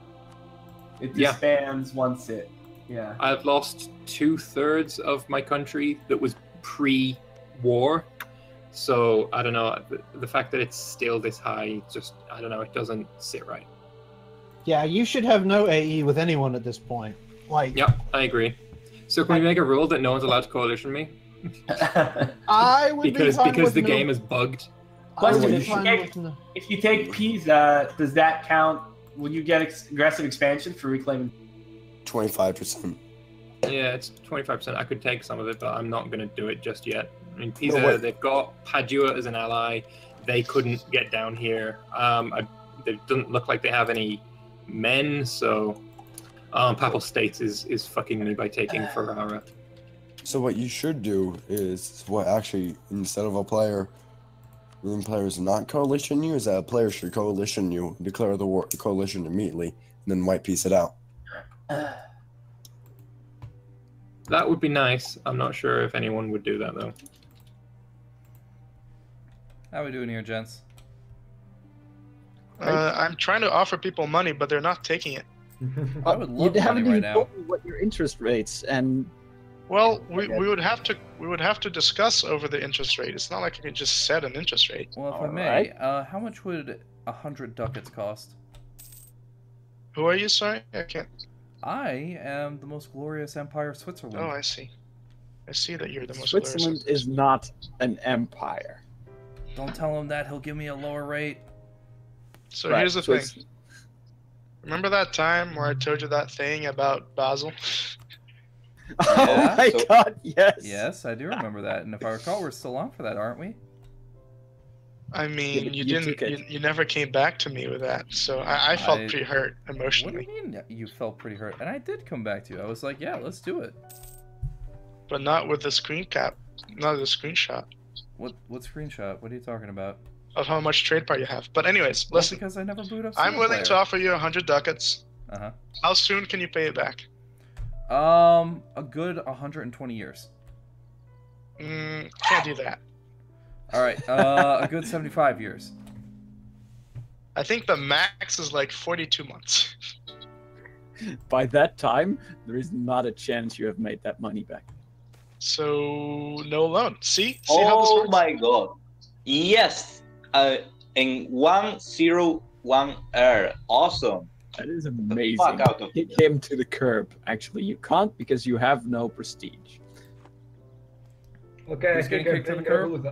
[SPEAKER 12] it disbands once it. Yeah.
[SPEAKER 4] I've lost 2/3 of my country that was pre-war, So I don't know. The fact that it's still this high, just I don't know. It doesn't sit right.
[SPEAKER 8] Yeah, you should have no AE with anyone at this point. Like,
[SPEAKER 4] Yep, I agree. So can we make a rule that no one's allowed to coalition me?
[SPEAKER 8] I would
[SPEAKER 4] because
[SPEAKER 8] be fine
[SPEAKER 4] because
[SPEAKER 8] with
[SPEAKER 4] the
[SPEAKER 8] no-
[SPEAKER 4] game is bugged.
[SPEAKER 12] Question:
[SPEAKER 8] would
[SPEAKER 12] if
[SPEAKER 8] be
[SPEAKER 12] you
[SPEAKER 8] fine
[SPEAKER 12] take,
[SPEAKER 8] with no-
[SPEAKER 12] if you take Pisa, does that count? Will you get aggressive expansion for reclaiming?
[SPEAKER 10] 25%.
[SPEAKER 4] Yeah, it's 25%. I could take some of it, but I'm not going to do it just yet. I mean, Pisa,
[SPEAKER 10] No way.
[SPEAKER 4] they've got Padua as an ally. They couldn't get down here. It doesn't look like they have any men, so Papal States is fucking me by taking Ferrara.
[SPEAKER 10] So what you should do is, what actually, instead of a player, when players not coalition you, is that a player should coalition you, declare the war, coalition immediately, and then white piece it out.
[SPEAKER 4] That would be nice. I'm not sure if anyone would do that, though.
[SPEAKER 2] How we doing here, gents?
[SPEAKER 13] I'm trying to offer people money, but they're not taking it.
[SPEAKER 2] I would love
[SPEAKER 3] You haven't
[SPEAKER 2] money right
[SPEAKER 3] even
[SPEAKER 2] now.
[SPEAKER 3] told me what your interest rates and.
[SPEAKER 13] Well, we would have to discuss over the interest rate. It's not like you can just set an interest rate.
[SPEAKER 2] Well, if I may, how much would 100 ducats cost?
[SPEAKER 13] Who are you? Sorry, I can't.
[SPEAKER 2] I am the most glorious empire of Switzerland.
[SPEAKER 13] Oh, I see. I see that you're the most.
[SPEAKER 3] Switzerland is not an empire.
[SPEAKER 2] Don't tell him that. He'll give me a lower rate.
[SPEAKER 13] So
[SPEAKER 3] Right,
[SPEAKER 13] here's the
[SPEAKER 3] so
[SPEAKER 13] thing. Remember that time where I told you that thing about Basel?
[SPEAKER 2] Yeah.
[SPEAKER 3] Oh my god, yes.
[SPEAKER 2] Yes, I do remember that. And if I recall, we're still on for that, aren't we?
[SPEAKER 13] I mean,
[SPEAKER 3] you
[SPEAKER 13] you
[SPEAKER 3] took
[SPEAKER 13] didn't.
[SPEAKER 3] it.
[SPEAKER 13] You never came back to me with that, so I felt
[SPEAKER 2] I-
[SPEAKER 13] pretty hurt
[SPEAKER 2] What do
[SPEAKER 13] emotionally.
[SPEAKER 2] you mean you felt pretty hurt? And I did come back to you. I was like, yeah, let's do it.
[SPEAKER 13] But not with the screen cap, not the screenshot
[SPEAKER 2] What screenshot? What are you talking about?
[SPEAKER 13] of how much trade power you have. But anyways,
[SPEAKER 2] Well,
[SPEAKER 13] listen.
[SPEAKER 2] because I never boot up
[SPEAKER 13] I'm
[SPEAKER 2] single
[SPEAKER 13] willing to
[SPEAKER 2] player.
[SPEAKER 13] offer you 100 ducats.
[SPEAKER 2] Uh-huh.
[SPEAKER 13] How soon can you pay it back?
[SPEAKER 2] A good 120 years.
[SPEAKER 13] Can't do that.
[SPEAKER 2] All right, a good 75 years.
[SPEAKER 13] I think the max is like 42 months.
[SPEAKER 3] By that time, there is not a chance you have made that money back.
[SPEAKER 13] So no loan. See how this
[SPEAKER 6] Oh
[SPEAKER 13] works?
[SPEAKER 6] my god. Yes. In 101 air. Awesome.
[SPEAKER 3] That is
[SPEAKER 6] Fuck
[SPEAKER 3] amazing.
[SPEAKER 6] out of
[SPEAKER 3] Kick him to the curb. Actually, you can't because you have no prestige.
[SPEAKER 14] Okay,
[SPEAKER 2] Who's getting kicked to the curb?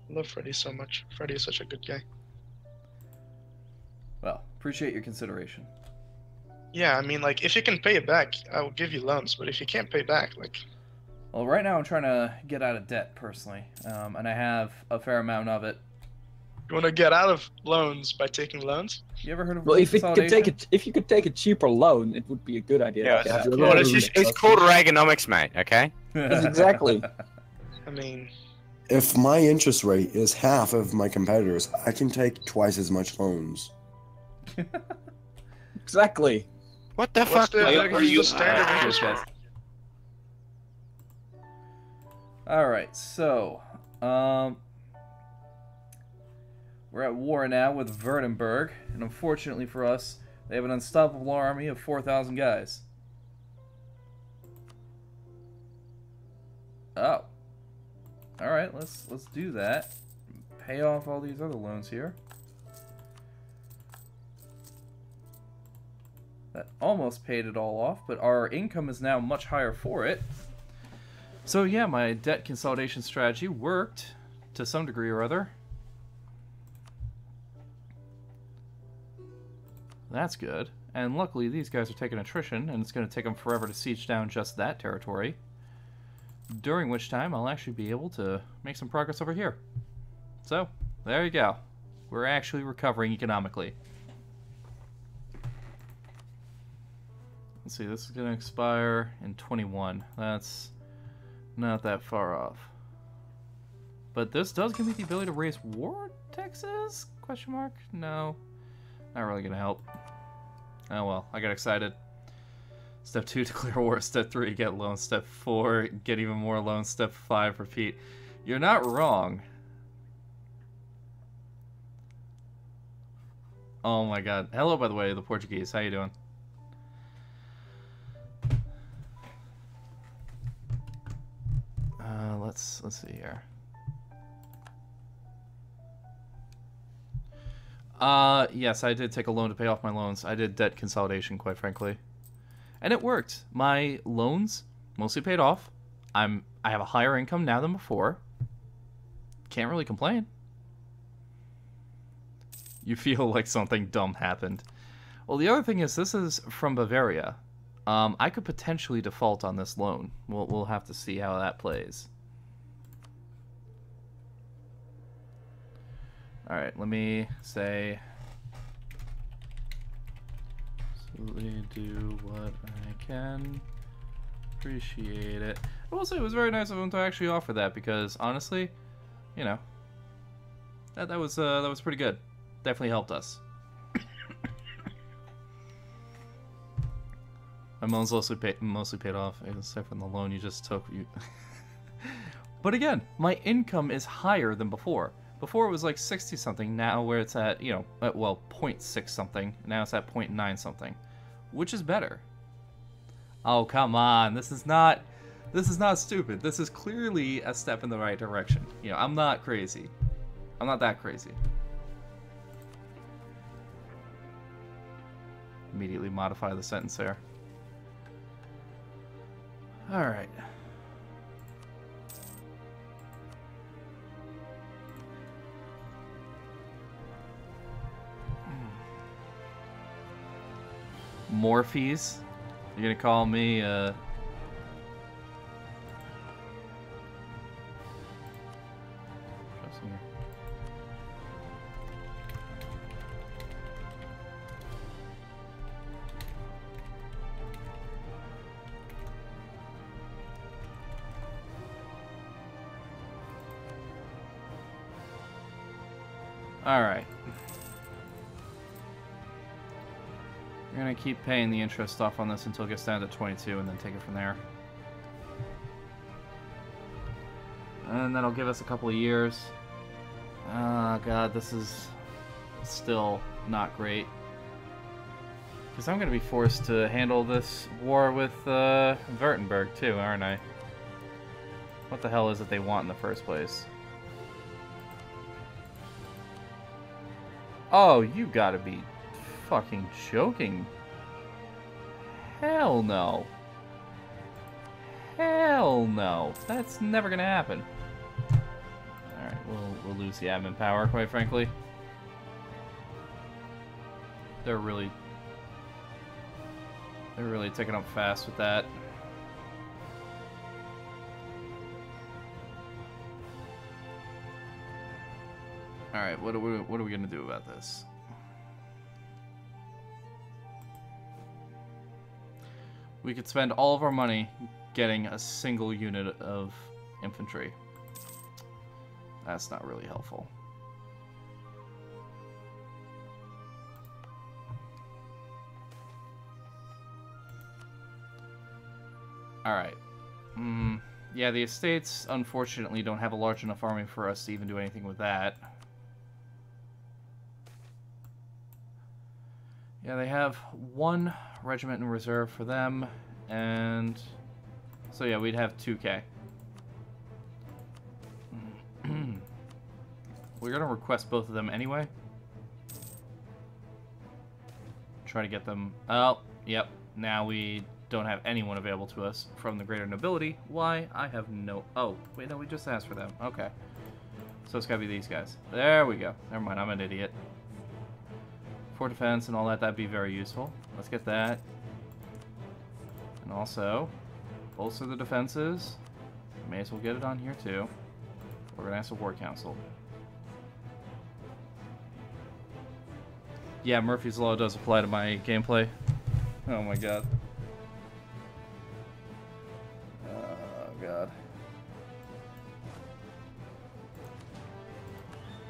[SPEAKER 13] I love Freddy so much. Freddy is such a good guy.
[SPEAKER 2] Well, appreciate your consideration.
[SPEAKER 13] Yeah, I mean, like, if you can pay it back, I will give you loans. But if you can't pay back, like,
[SPEAKER 2] Well, right now I'm trying to get out of debt personally, and I have a fair amount of it.
[SPEAKER 13] you want to get out of loans by taking loans?
[SPEAKER 2] You ever heard of
[SPEAKER 3] Well,
[SPEAKER 2] loan
[SPEAKER 3] if you could
[SPEAKER 2] consolidation?
[SPEAKER 3] if you could take a cheaper loan, it would be a good idea.
[SPEAKER 9] Yeah,
[SPEAKER 3] to have your
[SPEAKER 9] well,
[SPEAKER 3] loan
[SPEAKER 9] it's called Reaganomics, mate. Okay.
[SPEAKER 3] Yes, exactly.
[SPEAKER 13] I mean,
[SPEAKER 10] If my interest rate is half of my competitors, I can take twice as much loans.
[SPEAKER 3] Exactly.
[SPEAKER 9] What the
[SPEAKER 13] what's
[SPEAKER 9] fuck?
[SPEAKER 13] the,
[SPEAKER 6] Are
[SPEAKER 13] what's
[SPEAKER 6] you-
[SPEAKER 13] the standard interest
[SPEAKER 2] Cheers,
[SPEAKER 13] rate?
[SPEAKER 2] guys. All right, so we're at war now with Württemberg, and unfortunately for us, they have an unstoppable army of 4,000 guys. Oh. All right, let's do that. Pay off all these other loans here. That almost paid it all off, but our income is now much higher for it. So yeah, my debt consolidation strategy worked to some degree or other. That's good. And luckily these guys are taking attrition, and it's going to take them forever to siege down just that territory. During which time I'll actually be able to make some progress over here. So, there you go. We're actually recovering economically. Let's see, this is going to expire in 21. That's not that far off. But this does give me the ability to raise war taxes? Question mark? No. Not really going to help. Oh well, I got excited. Step 2, declare war. Step 3, get loans. Step 4, get even more loans. Step 5, repeat. You're not wrong. Oh my god. Hello, by the way, the Portuguese. How you doing? Let's see here. Yes, I did take a loan to pay off my loans. I did debt consolidation, quite frankly. And it worked. My loans mostly paid off. I have a higher income now than before. Can't really complain. You feel like something dumb happened. Well, the other thing is, this is from Bavaria. I could potentially default on this loan. We'll have to see how that plays. Alright, let me say... absolutely do what I can. Appreciate it. I will say it was very nice of him to actually offer that, because honestly, you know, that was pretty good. Definitely helped us. My loans mostly paid off, except from the loan you just took. But again, my income is higher than before. Before it was like 60 something, now where it's at, you know, at, well, 0.6 something, now it's at 0.9 something, which is better. Oh, come on, this is not stupid. This is clearly a step in the right direction. You know, I'm not crazy. I'm not that crazy. Immediately modify the sentence there. All right. More fees? You're gonna call me Alright. We're gonna keep paying the interest off on this until it gets down to 22 and then take it from there. And that'll give us a couple of years. Oh god, this is still not great. Because I'm gonna be forced to handle this war with Württemberg too, aren't I? What the hell is it they want in the first place? Oh, you gotta be fucking joking. Hell no. Hell no. That's never gonna happen. Alright, we'll lose the admin power, quite frankly. They're really taking up fast with that. Alright, what are we gonna do about this? We could spend all of our money getting a single unit of infantry. That's not really helpful. Alright. Yeah, the estates unfortunately don't have a large enough army for us to even do anything with that. Yeah, they have one regiment in reserve for them, and so yeah, we'd have 2K. We're gonna request both of them anyway. Try to get them. Oh, yep. Now we don't have anyone available to us from the greater nobility. Why? I have no. Oh, wait, no, we just asked for them. Okay. So it's gotta be these guys. There we go. Never mind, I'm an idiot. For defense and all that, that'd be very useful. Let's get that. And also, bolster the defenses. May as well get it on here too. We're gonna ask the War Council. Yeah, Murphy's Law does apply to my gameplay. Oh my god. Oh god.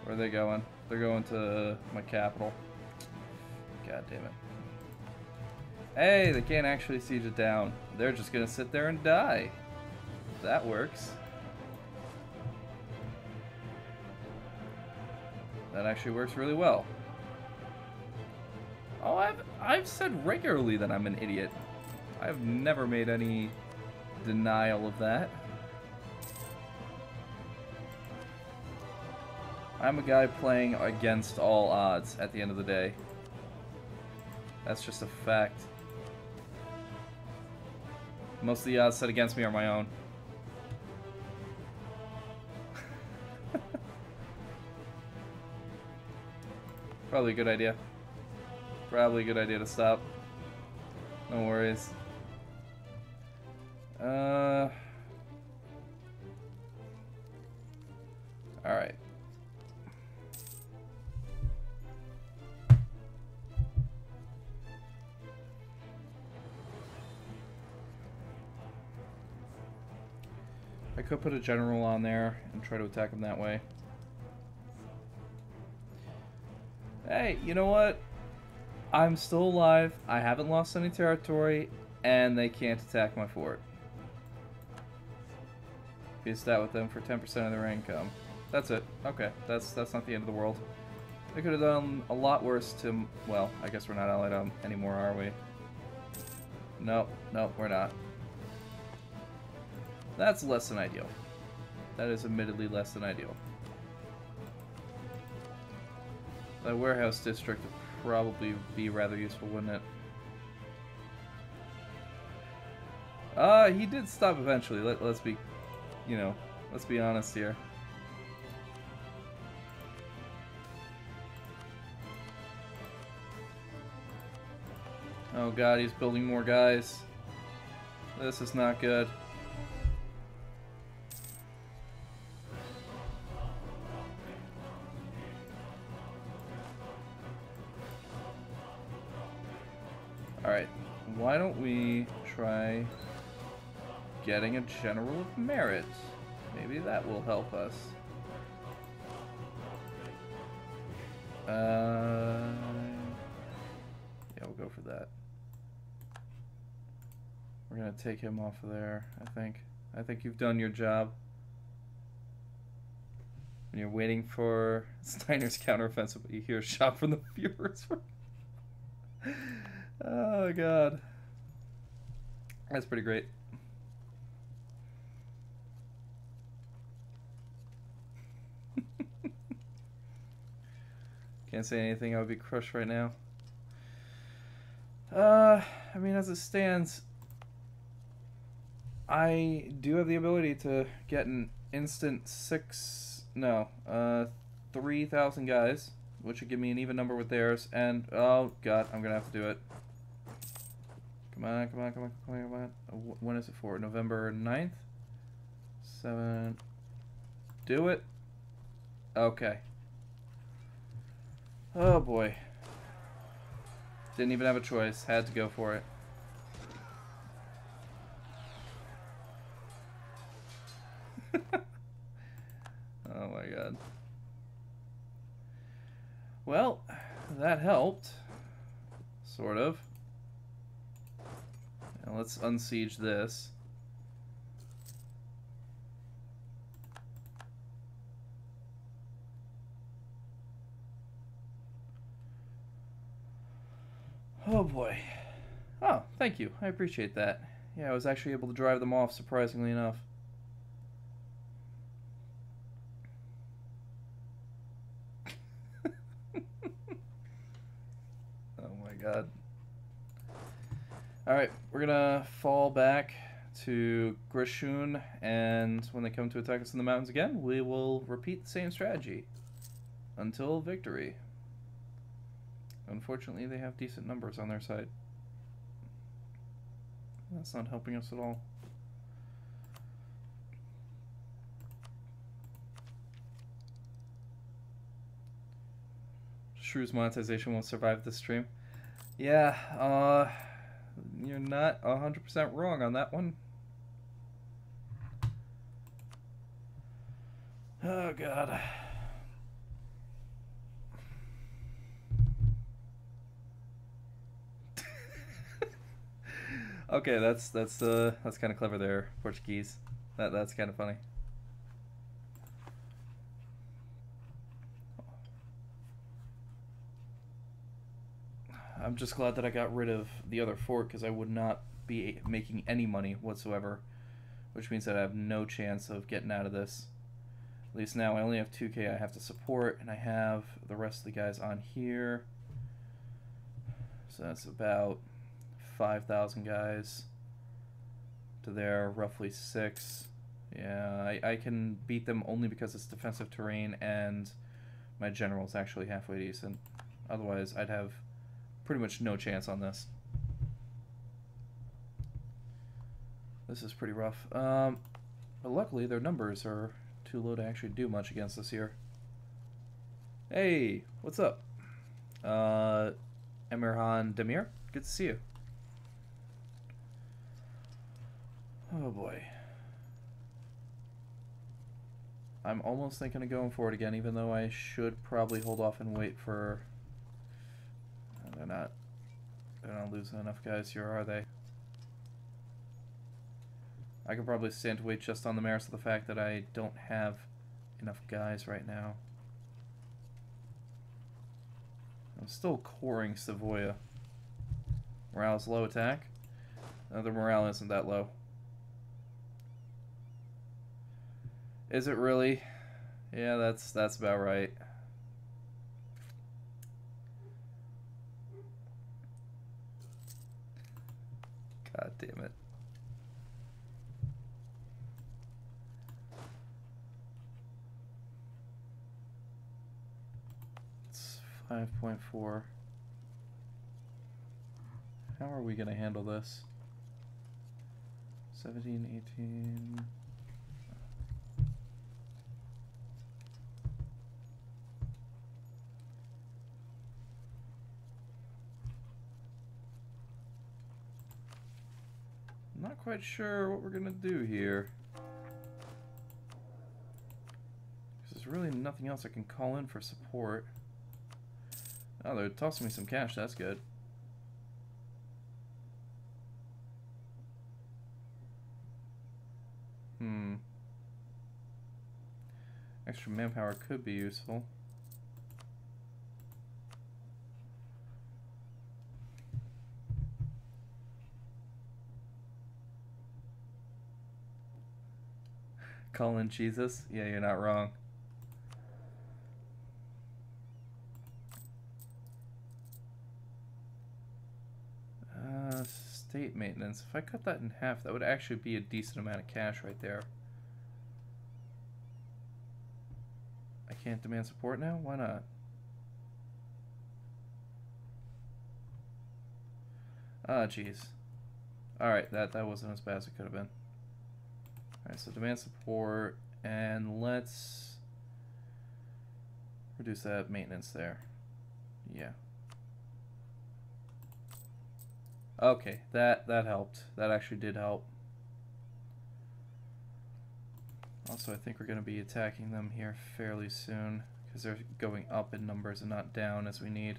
[SPEAKER 2] Where are they going? They're going to my capital. God damn it. Hey, they can't actually siege it down. They're just gonna sit there and die. That works. That actually works really well. Oh, I've said regularly that I'm an idiot. I've never made any denial of that. I'm a guy playing against all odds at the end of the day. That's just a fact. Most of the odds set against me are my own. Probably a good idea. Probably a good idea to stop. No worries. Alright. I could put a general on there and try to attack him that way. Hey, you know what? I'm still alive, I haven't lost any territory, and they can't attack my fort. Peaced out with them for 10% of their income. That's it. Okay, that's not the end of the world. They could have done a lot worse to... Well, I guess we're not allied anymore, are we? No, we're not. That's less than ideal. That is admittedly less than ideal. The warehouse district would probably be rather useful, wouldn't it? He did stop eventually. Let's be, you know, let's be honest here. Oh god, he's building more guys. This is not good. Alright, why don't we try getting a general of merit? Maybe that will help us. Yeah, we'll go for that. We're gonna take him off of there, I think. I think you've done your job. When you're waiting for Steiner's counteroffensive, but you hear a shot from the viewers. Oh god. That's pretty great. Can't say anything, I would be crushed right now. I mean, as it stands, I do have the ability to get an instant 3,000 guys, which would give me an even number with theirs, and, oh god, I'm gonna have to do it. Come on. When is it for? November 9th? 7. Do it. Okay. Oh boy. Didn't even have a choice. Had to go for it. Oh my god. Well, that helped. Sort of. Now let's unsiege this. Oh boy. Oh, thank you. I appreciate that. Yeah, I was actually able to drive them off, surprisingly enough. Oh my god. Alright, we're gonna fall back to Grishun, and when they come to attack us in the mountains again, we will repeat the same strategy until victory. Unfortunately, they have decent numbers on their side. That's not helping us at all. Shrew's monetization won't survive this stream. Yeah, you're not 100% wrong on that one. Oh god. Okay, that's kind of clever there, Portuguese. That's kind of funny. I'm just glad that I got rid of the other fort, because I would not be making any money whatsoever, which means that I have no chance of getting out of this. At least now I only have 2k I have to support, and I have the rest of the guys on here. So that's about 5,000 guys to there, roughly 6. Yeah, I can beat them only because it's defensive terrain and my general's actually halfway decent. Otherwise, I'd have pretty much no chance on this. This is pretty rough. But luckily, their numbers are too low to actually do much against us here. Hey, what's up? Emirhan Demir, good to see you. Oh boy. I'm almost thinking of going for it again, even though I should probably hold off and wait for... They're not losing enough guys here, are they? I could probably stand to wait just on the merits of the fact that I don't have enough guys right now. I'm still coring Savoia. Morale's low attack. The morale isn't that low. Is it really? Yeah, that's about right. God damn it. It's 5.4. How are we gonna handle this? 17, 18... Not quite sure what we're gonna do here. There's really nothing else I can call in for support. Oh, they're tossing me some cash, that's good. Extra manpower could be useful. Call in Jesus? Yeah, you're not wrong. State maintenance. If I cut that in half, that would actually be a decent amount of cash right there. I can't demand support now? Why not? Ah, jeez. Alright, that wasn't as bad as it could have been. Alright, so demand support, and let's reduce that maintenance there. Yeah. Okay, that helped. That actually did help. Also, I think we're going to be attacking them here fairly soon, because they're going up in numbers and not down as we need.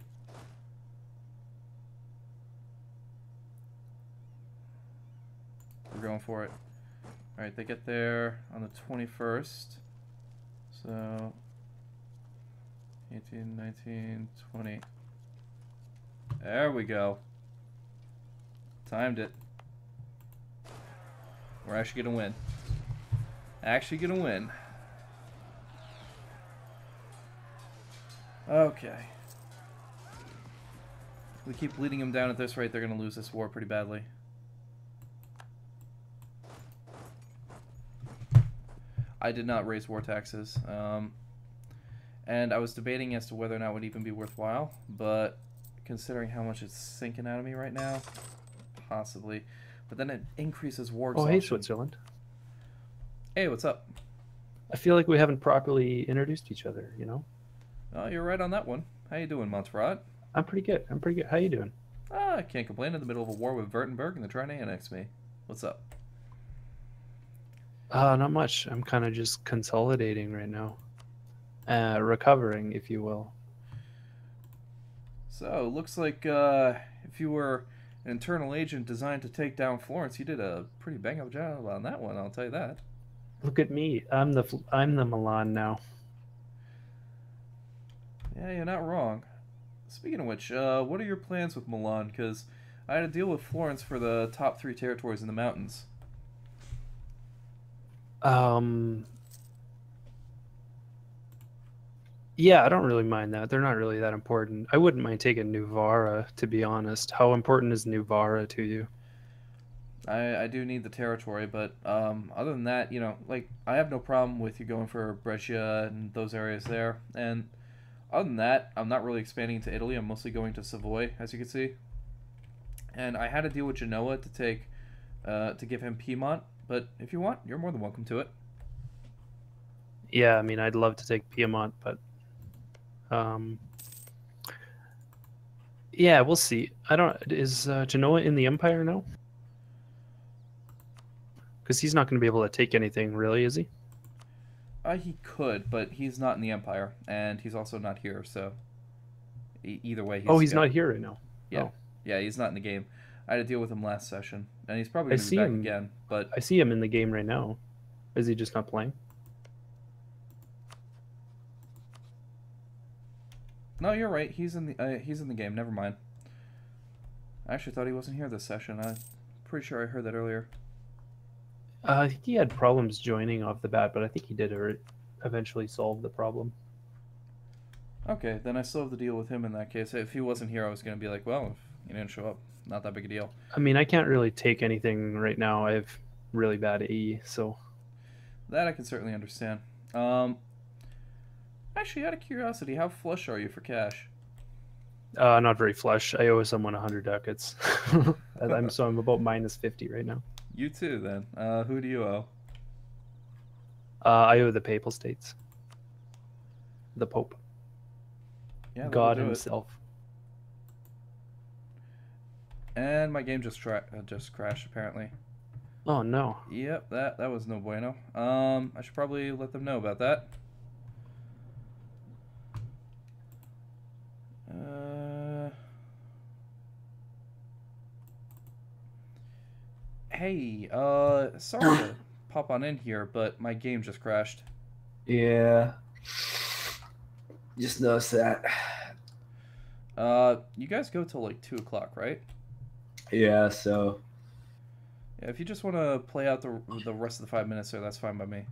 [SPEAKER 2] We're going for it. Alright, they get there on the 21st. So, 18, 19, 20. There we go. Timed it. We're actually gonna win. Actually gonna win. Okay. If we keep leading them down at this rate, they're gonna lose this war pretty badly. I did not raise war taxes, and I was debating as to whether or not it would even be worthwhile, but considering how much it's sinking out of me right now, possibly. But then it increases war exhaustion.
[SPEAKER 14] Oh, hey, Switzerland.
[SPEAKER 2] Hey, what's up?
[SPEAKER 14] I feel like we haven't properly introduced each other, you know?
[SPEAKER 2] Oh, you're right on that one. How you doing, Montserrat?
[SPEAKER 14] I'm pretty good. I'm pretty good. How you doing?
[SPEAKER 2] I can't complain. In the middle of a war with Württemberg and they're trying to annex me. What's up?
[SPEAKER 14] Not much. I'm kind of just consolidating right now. Recovering, if you will.
[SPEAKER 2] So, looks like if you were an internal agent designed to take down Florence, you did a pretty bang-up job on that one, I'll tell you that.
[SPEAKER 14] Look at me. I'm the Milan now.
[SPEAKER 2] Yeah, you're not wrong. Speaking of which, what are your plans with Milan? Because I had to deal with Florence for the top 3 territories in the mountains.
[SPEAKER 14] Yeah, I don't really mind that. They're not really that important. I wouldn't mind taking Nuvara, to be honest. How important is Nuvara to you?
[SPEAKER 2] I do need the territory, but other than that, you know, like, I have no problem with you going for Brescia and those areas there. And other than that, I'm not really expanding to Italy. I'm mostly going to Savoy, as you can see. And I had a deal with Genoa to take, to give him Piedmont, but if you want, you're more than welcome to it.
[SPEAKER 14] Yeah, I mean, I'd love to take Piedmont, but yeah, we'll see. I don't. Is Genoa in the Empire now? Because he's not going to be able to take anything, really, is he?
[SPEAKER 2] He could, but he's not in the Empire, and he's also not here. So either way,
[SPEAKER 14] he's not here right now.
[SPEAKER 2] Yeah,
[SPEAKER 14] Oh.
[SPEAKER 2] Yeah, he's not in the game. I had to deal with him last session, and he's probably going to be back again. But
[SPEAKER 14] I see him in the game right now. Is he just not playing?
[SPEAKER 2] No, you're right. He's in the game. Never mind. I actually thought he wasn't here this session. I'm pretty sure I heard that earlier.
[SPEAKER 14] I think he had problems joining off the bat, but I think he did eventually solve the problem.
[SPEAKER 2] Okay, then I still have to deal with him in that case. If he wasn't here, I was going to be like, well, if he didn't show up, not that big a deal.
[SPEAKER 14] I mean, I can't really take anything right now. I have really bad AE, so...
[SPEAKER 2] That I can certainly understand. Actually, out of curiosity, how flush are you for cash?
[SPEAKER 14] Not very flush. I owe someone 100 ducats. I'm about minus 50 right now.
[SPEAKER 2] You too, then. Who do you owe?
[SPEAKER 14] I owe the Papal States. The Pope.
[SPEAKER 2] Yeah,
[SPEAKER 14] God himself.
[SPEAKER 2] And my game just crashed, apparently.
[SPEAKER 14] Oh, no.
[SPEAKER 2] Yep, that was no bueno. I should probably let them know about that. Hey, sorry to pop on in here, but my game just crashed.
[SPEAKER 12] Yeah. Just noticed that.
[SPEAKER 2] You guys go till like 2 o'clock, right?
[SPEAKER 12] Yeah, so...
[SPEAKER 2] Yeah, if you just want to play out the rest of the 5 minutes there, that's fine by me.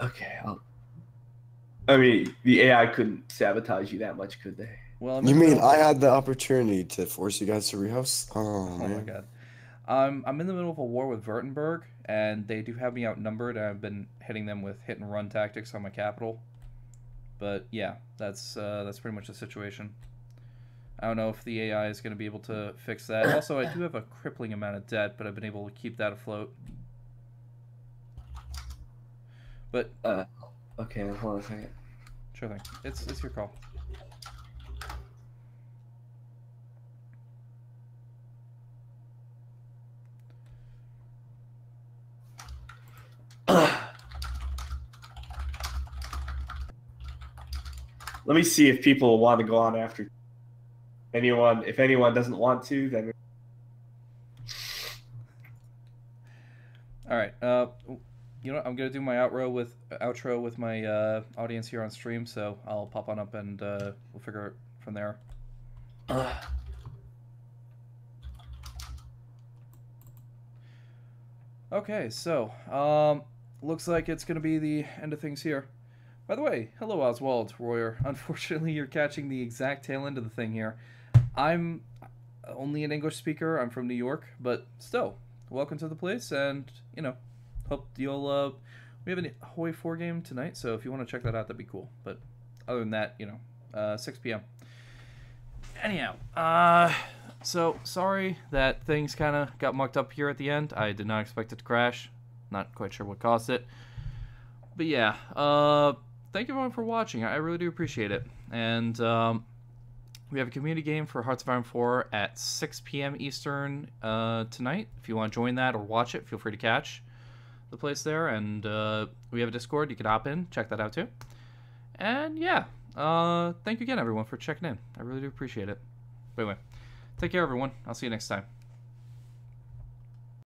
[SPEAKER 12] Okay, I mean, the AI couldn't sabotage you that much, could they?
[SPEAKER 2] Well,
[SPEAKER 10] You mean I had the opportunity to force you guys to rehouse? Oh, man.
[SPEAKER 2] My god. I'm in the middle of a war with Württemberg, and they do have me outnumbered, and I've been hitting them with hit-and-run tactics on my capital. But yeah, that's pretty much the situation. I don't know if the AI is going to be able to fix that. Also, I do have a crippling amount of debt, but I've been able to keep that afloat. But
[SPEAKER 12] okay, hold on a second.
[SPEAKER 2] Sure thing. It's your call.
[SPEAKER 12] Let me see if people want to go on after anyone. If anyone doesn't want to, then...
[SPEAKER 2] All right. You know what? I'm gonna do my outro with my audience here on stream, so I'll pop on up and we'll figure it from there. Okay, so looks like it's gonna be the end of things here. By the way, hello Oswald Royer. Unfortunately, you're catching the exact tail end of the thing here. I'm only an English speaker. I'm from New York, but still, welcome to the place, and you know, hope you'll. We have a Hoi 4 game tonight, so if you want to check that out, that'd be cool. But other than that, you know, 6 p.m. Anyhow, so sorry that things kind of got mucked up here at the end. I did not expect it to crash. Not quite sure what caused it. But yeah, thank you everyone for watching. I really do appreciate it. And we have a community game for Hearts of Iron 4 at 6 p.m. Eastern tonight. If you want to join that or watch it, feel free to catch the place there. And we have a Discord. You can hop in, check that out too. And yeah, thank you again, everyone, for checking in. I really do appreciate it. But anyway, take care, everyone. I'll see you next time.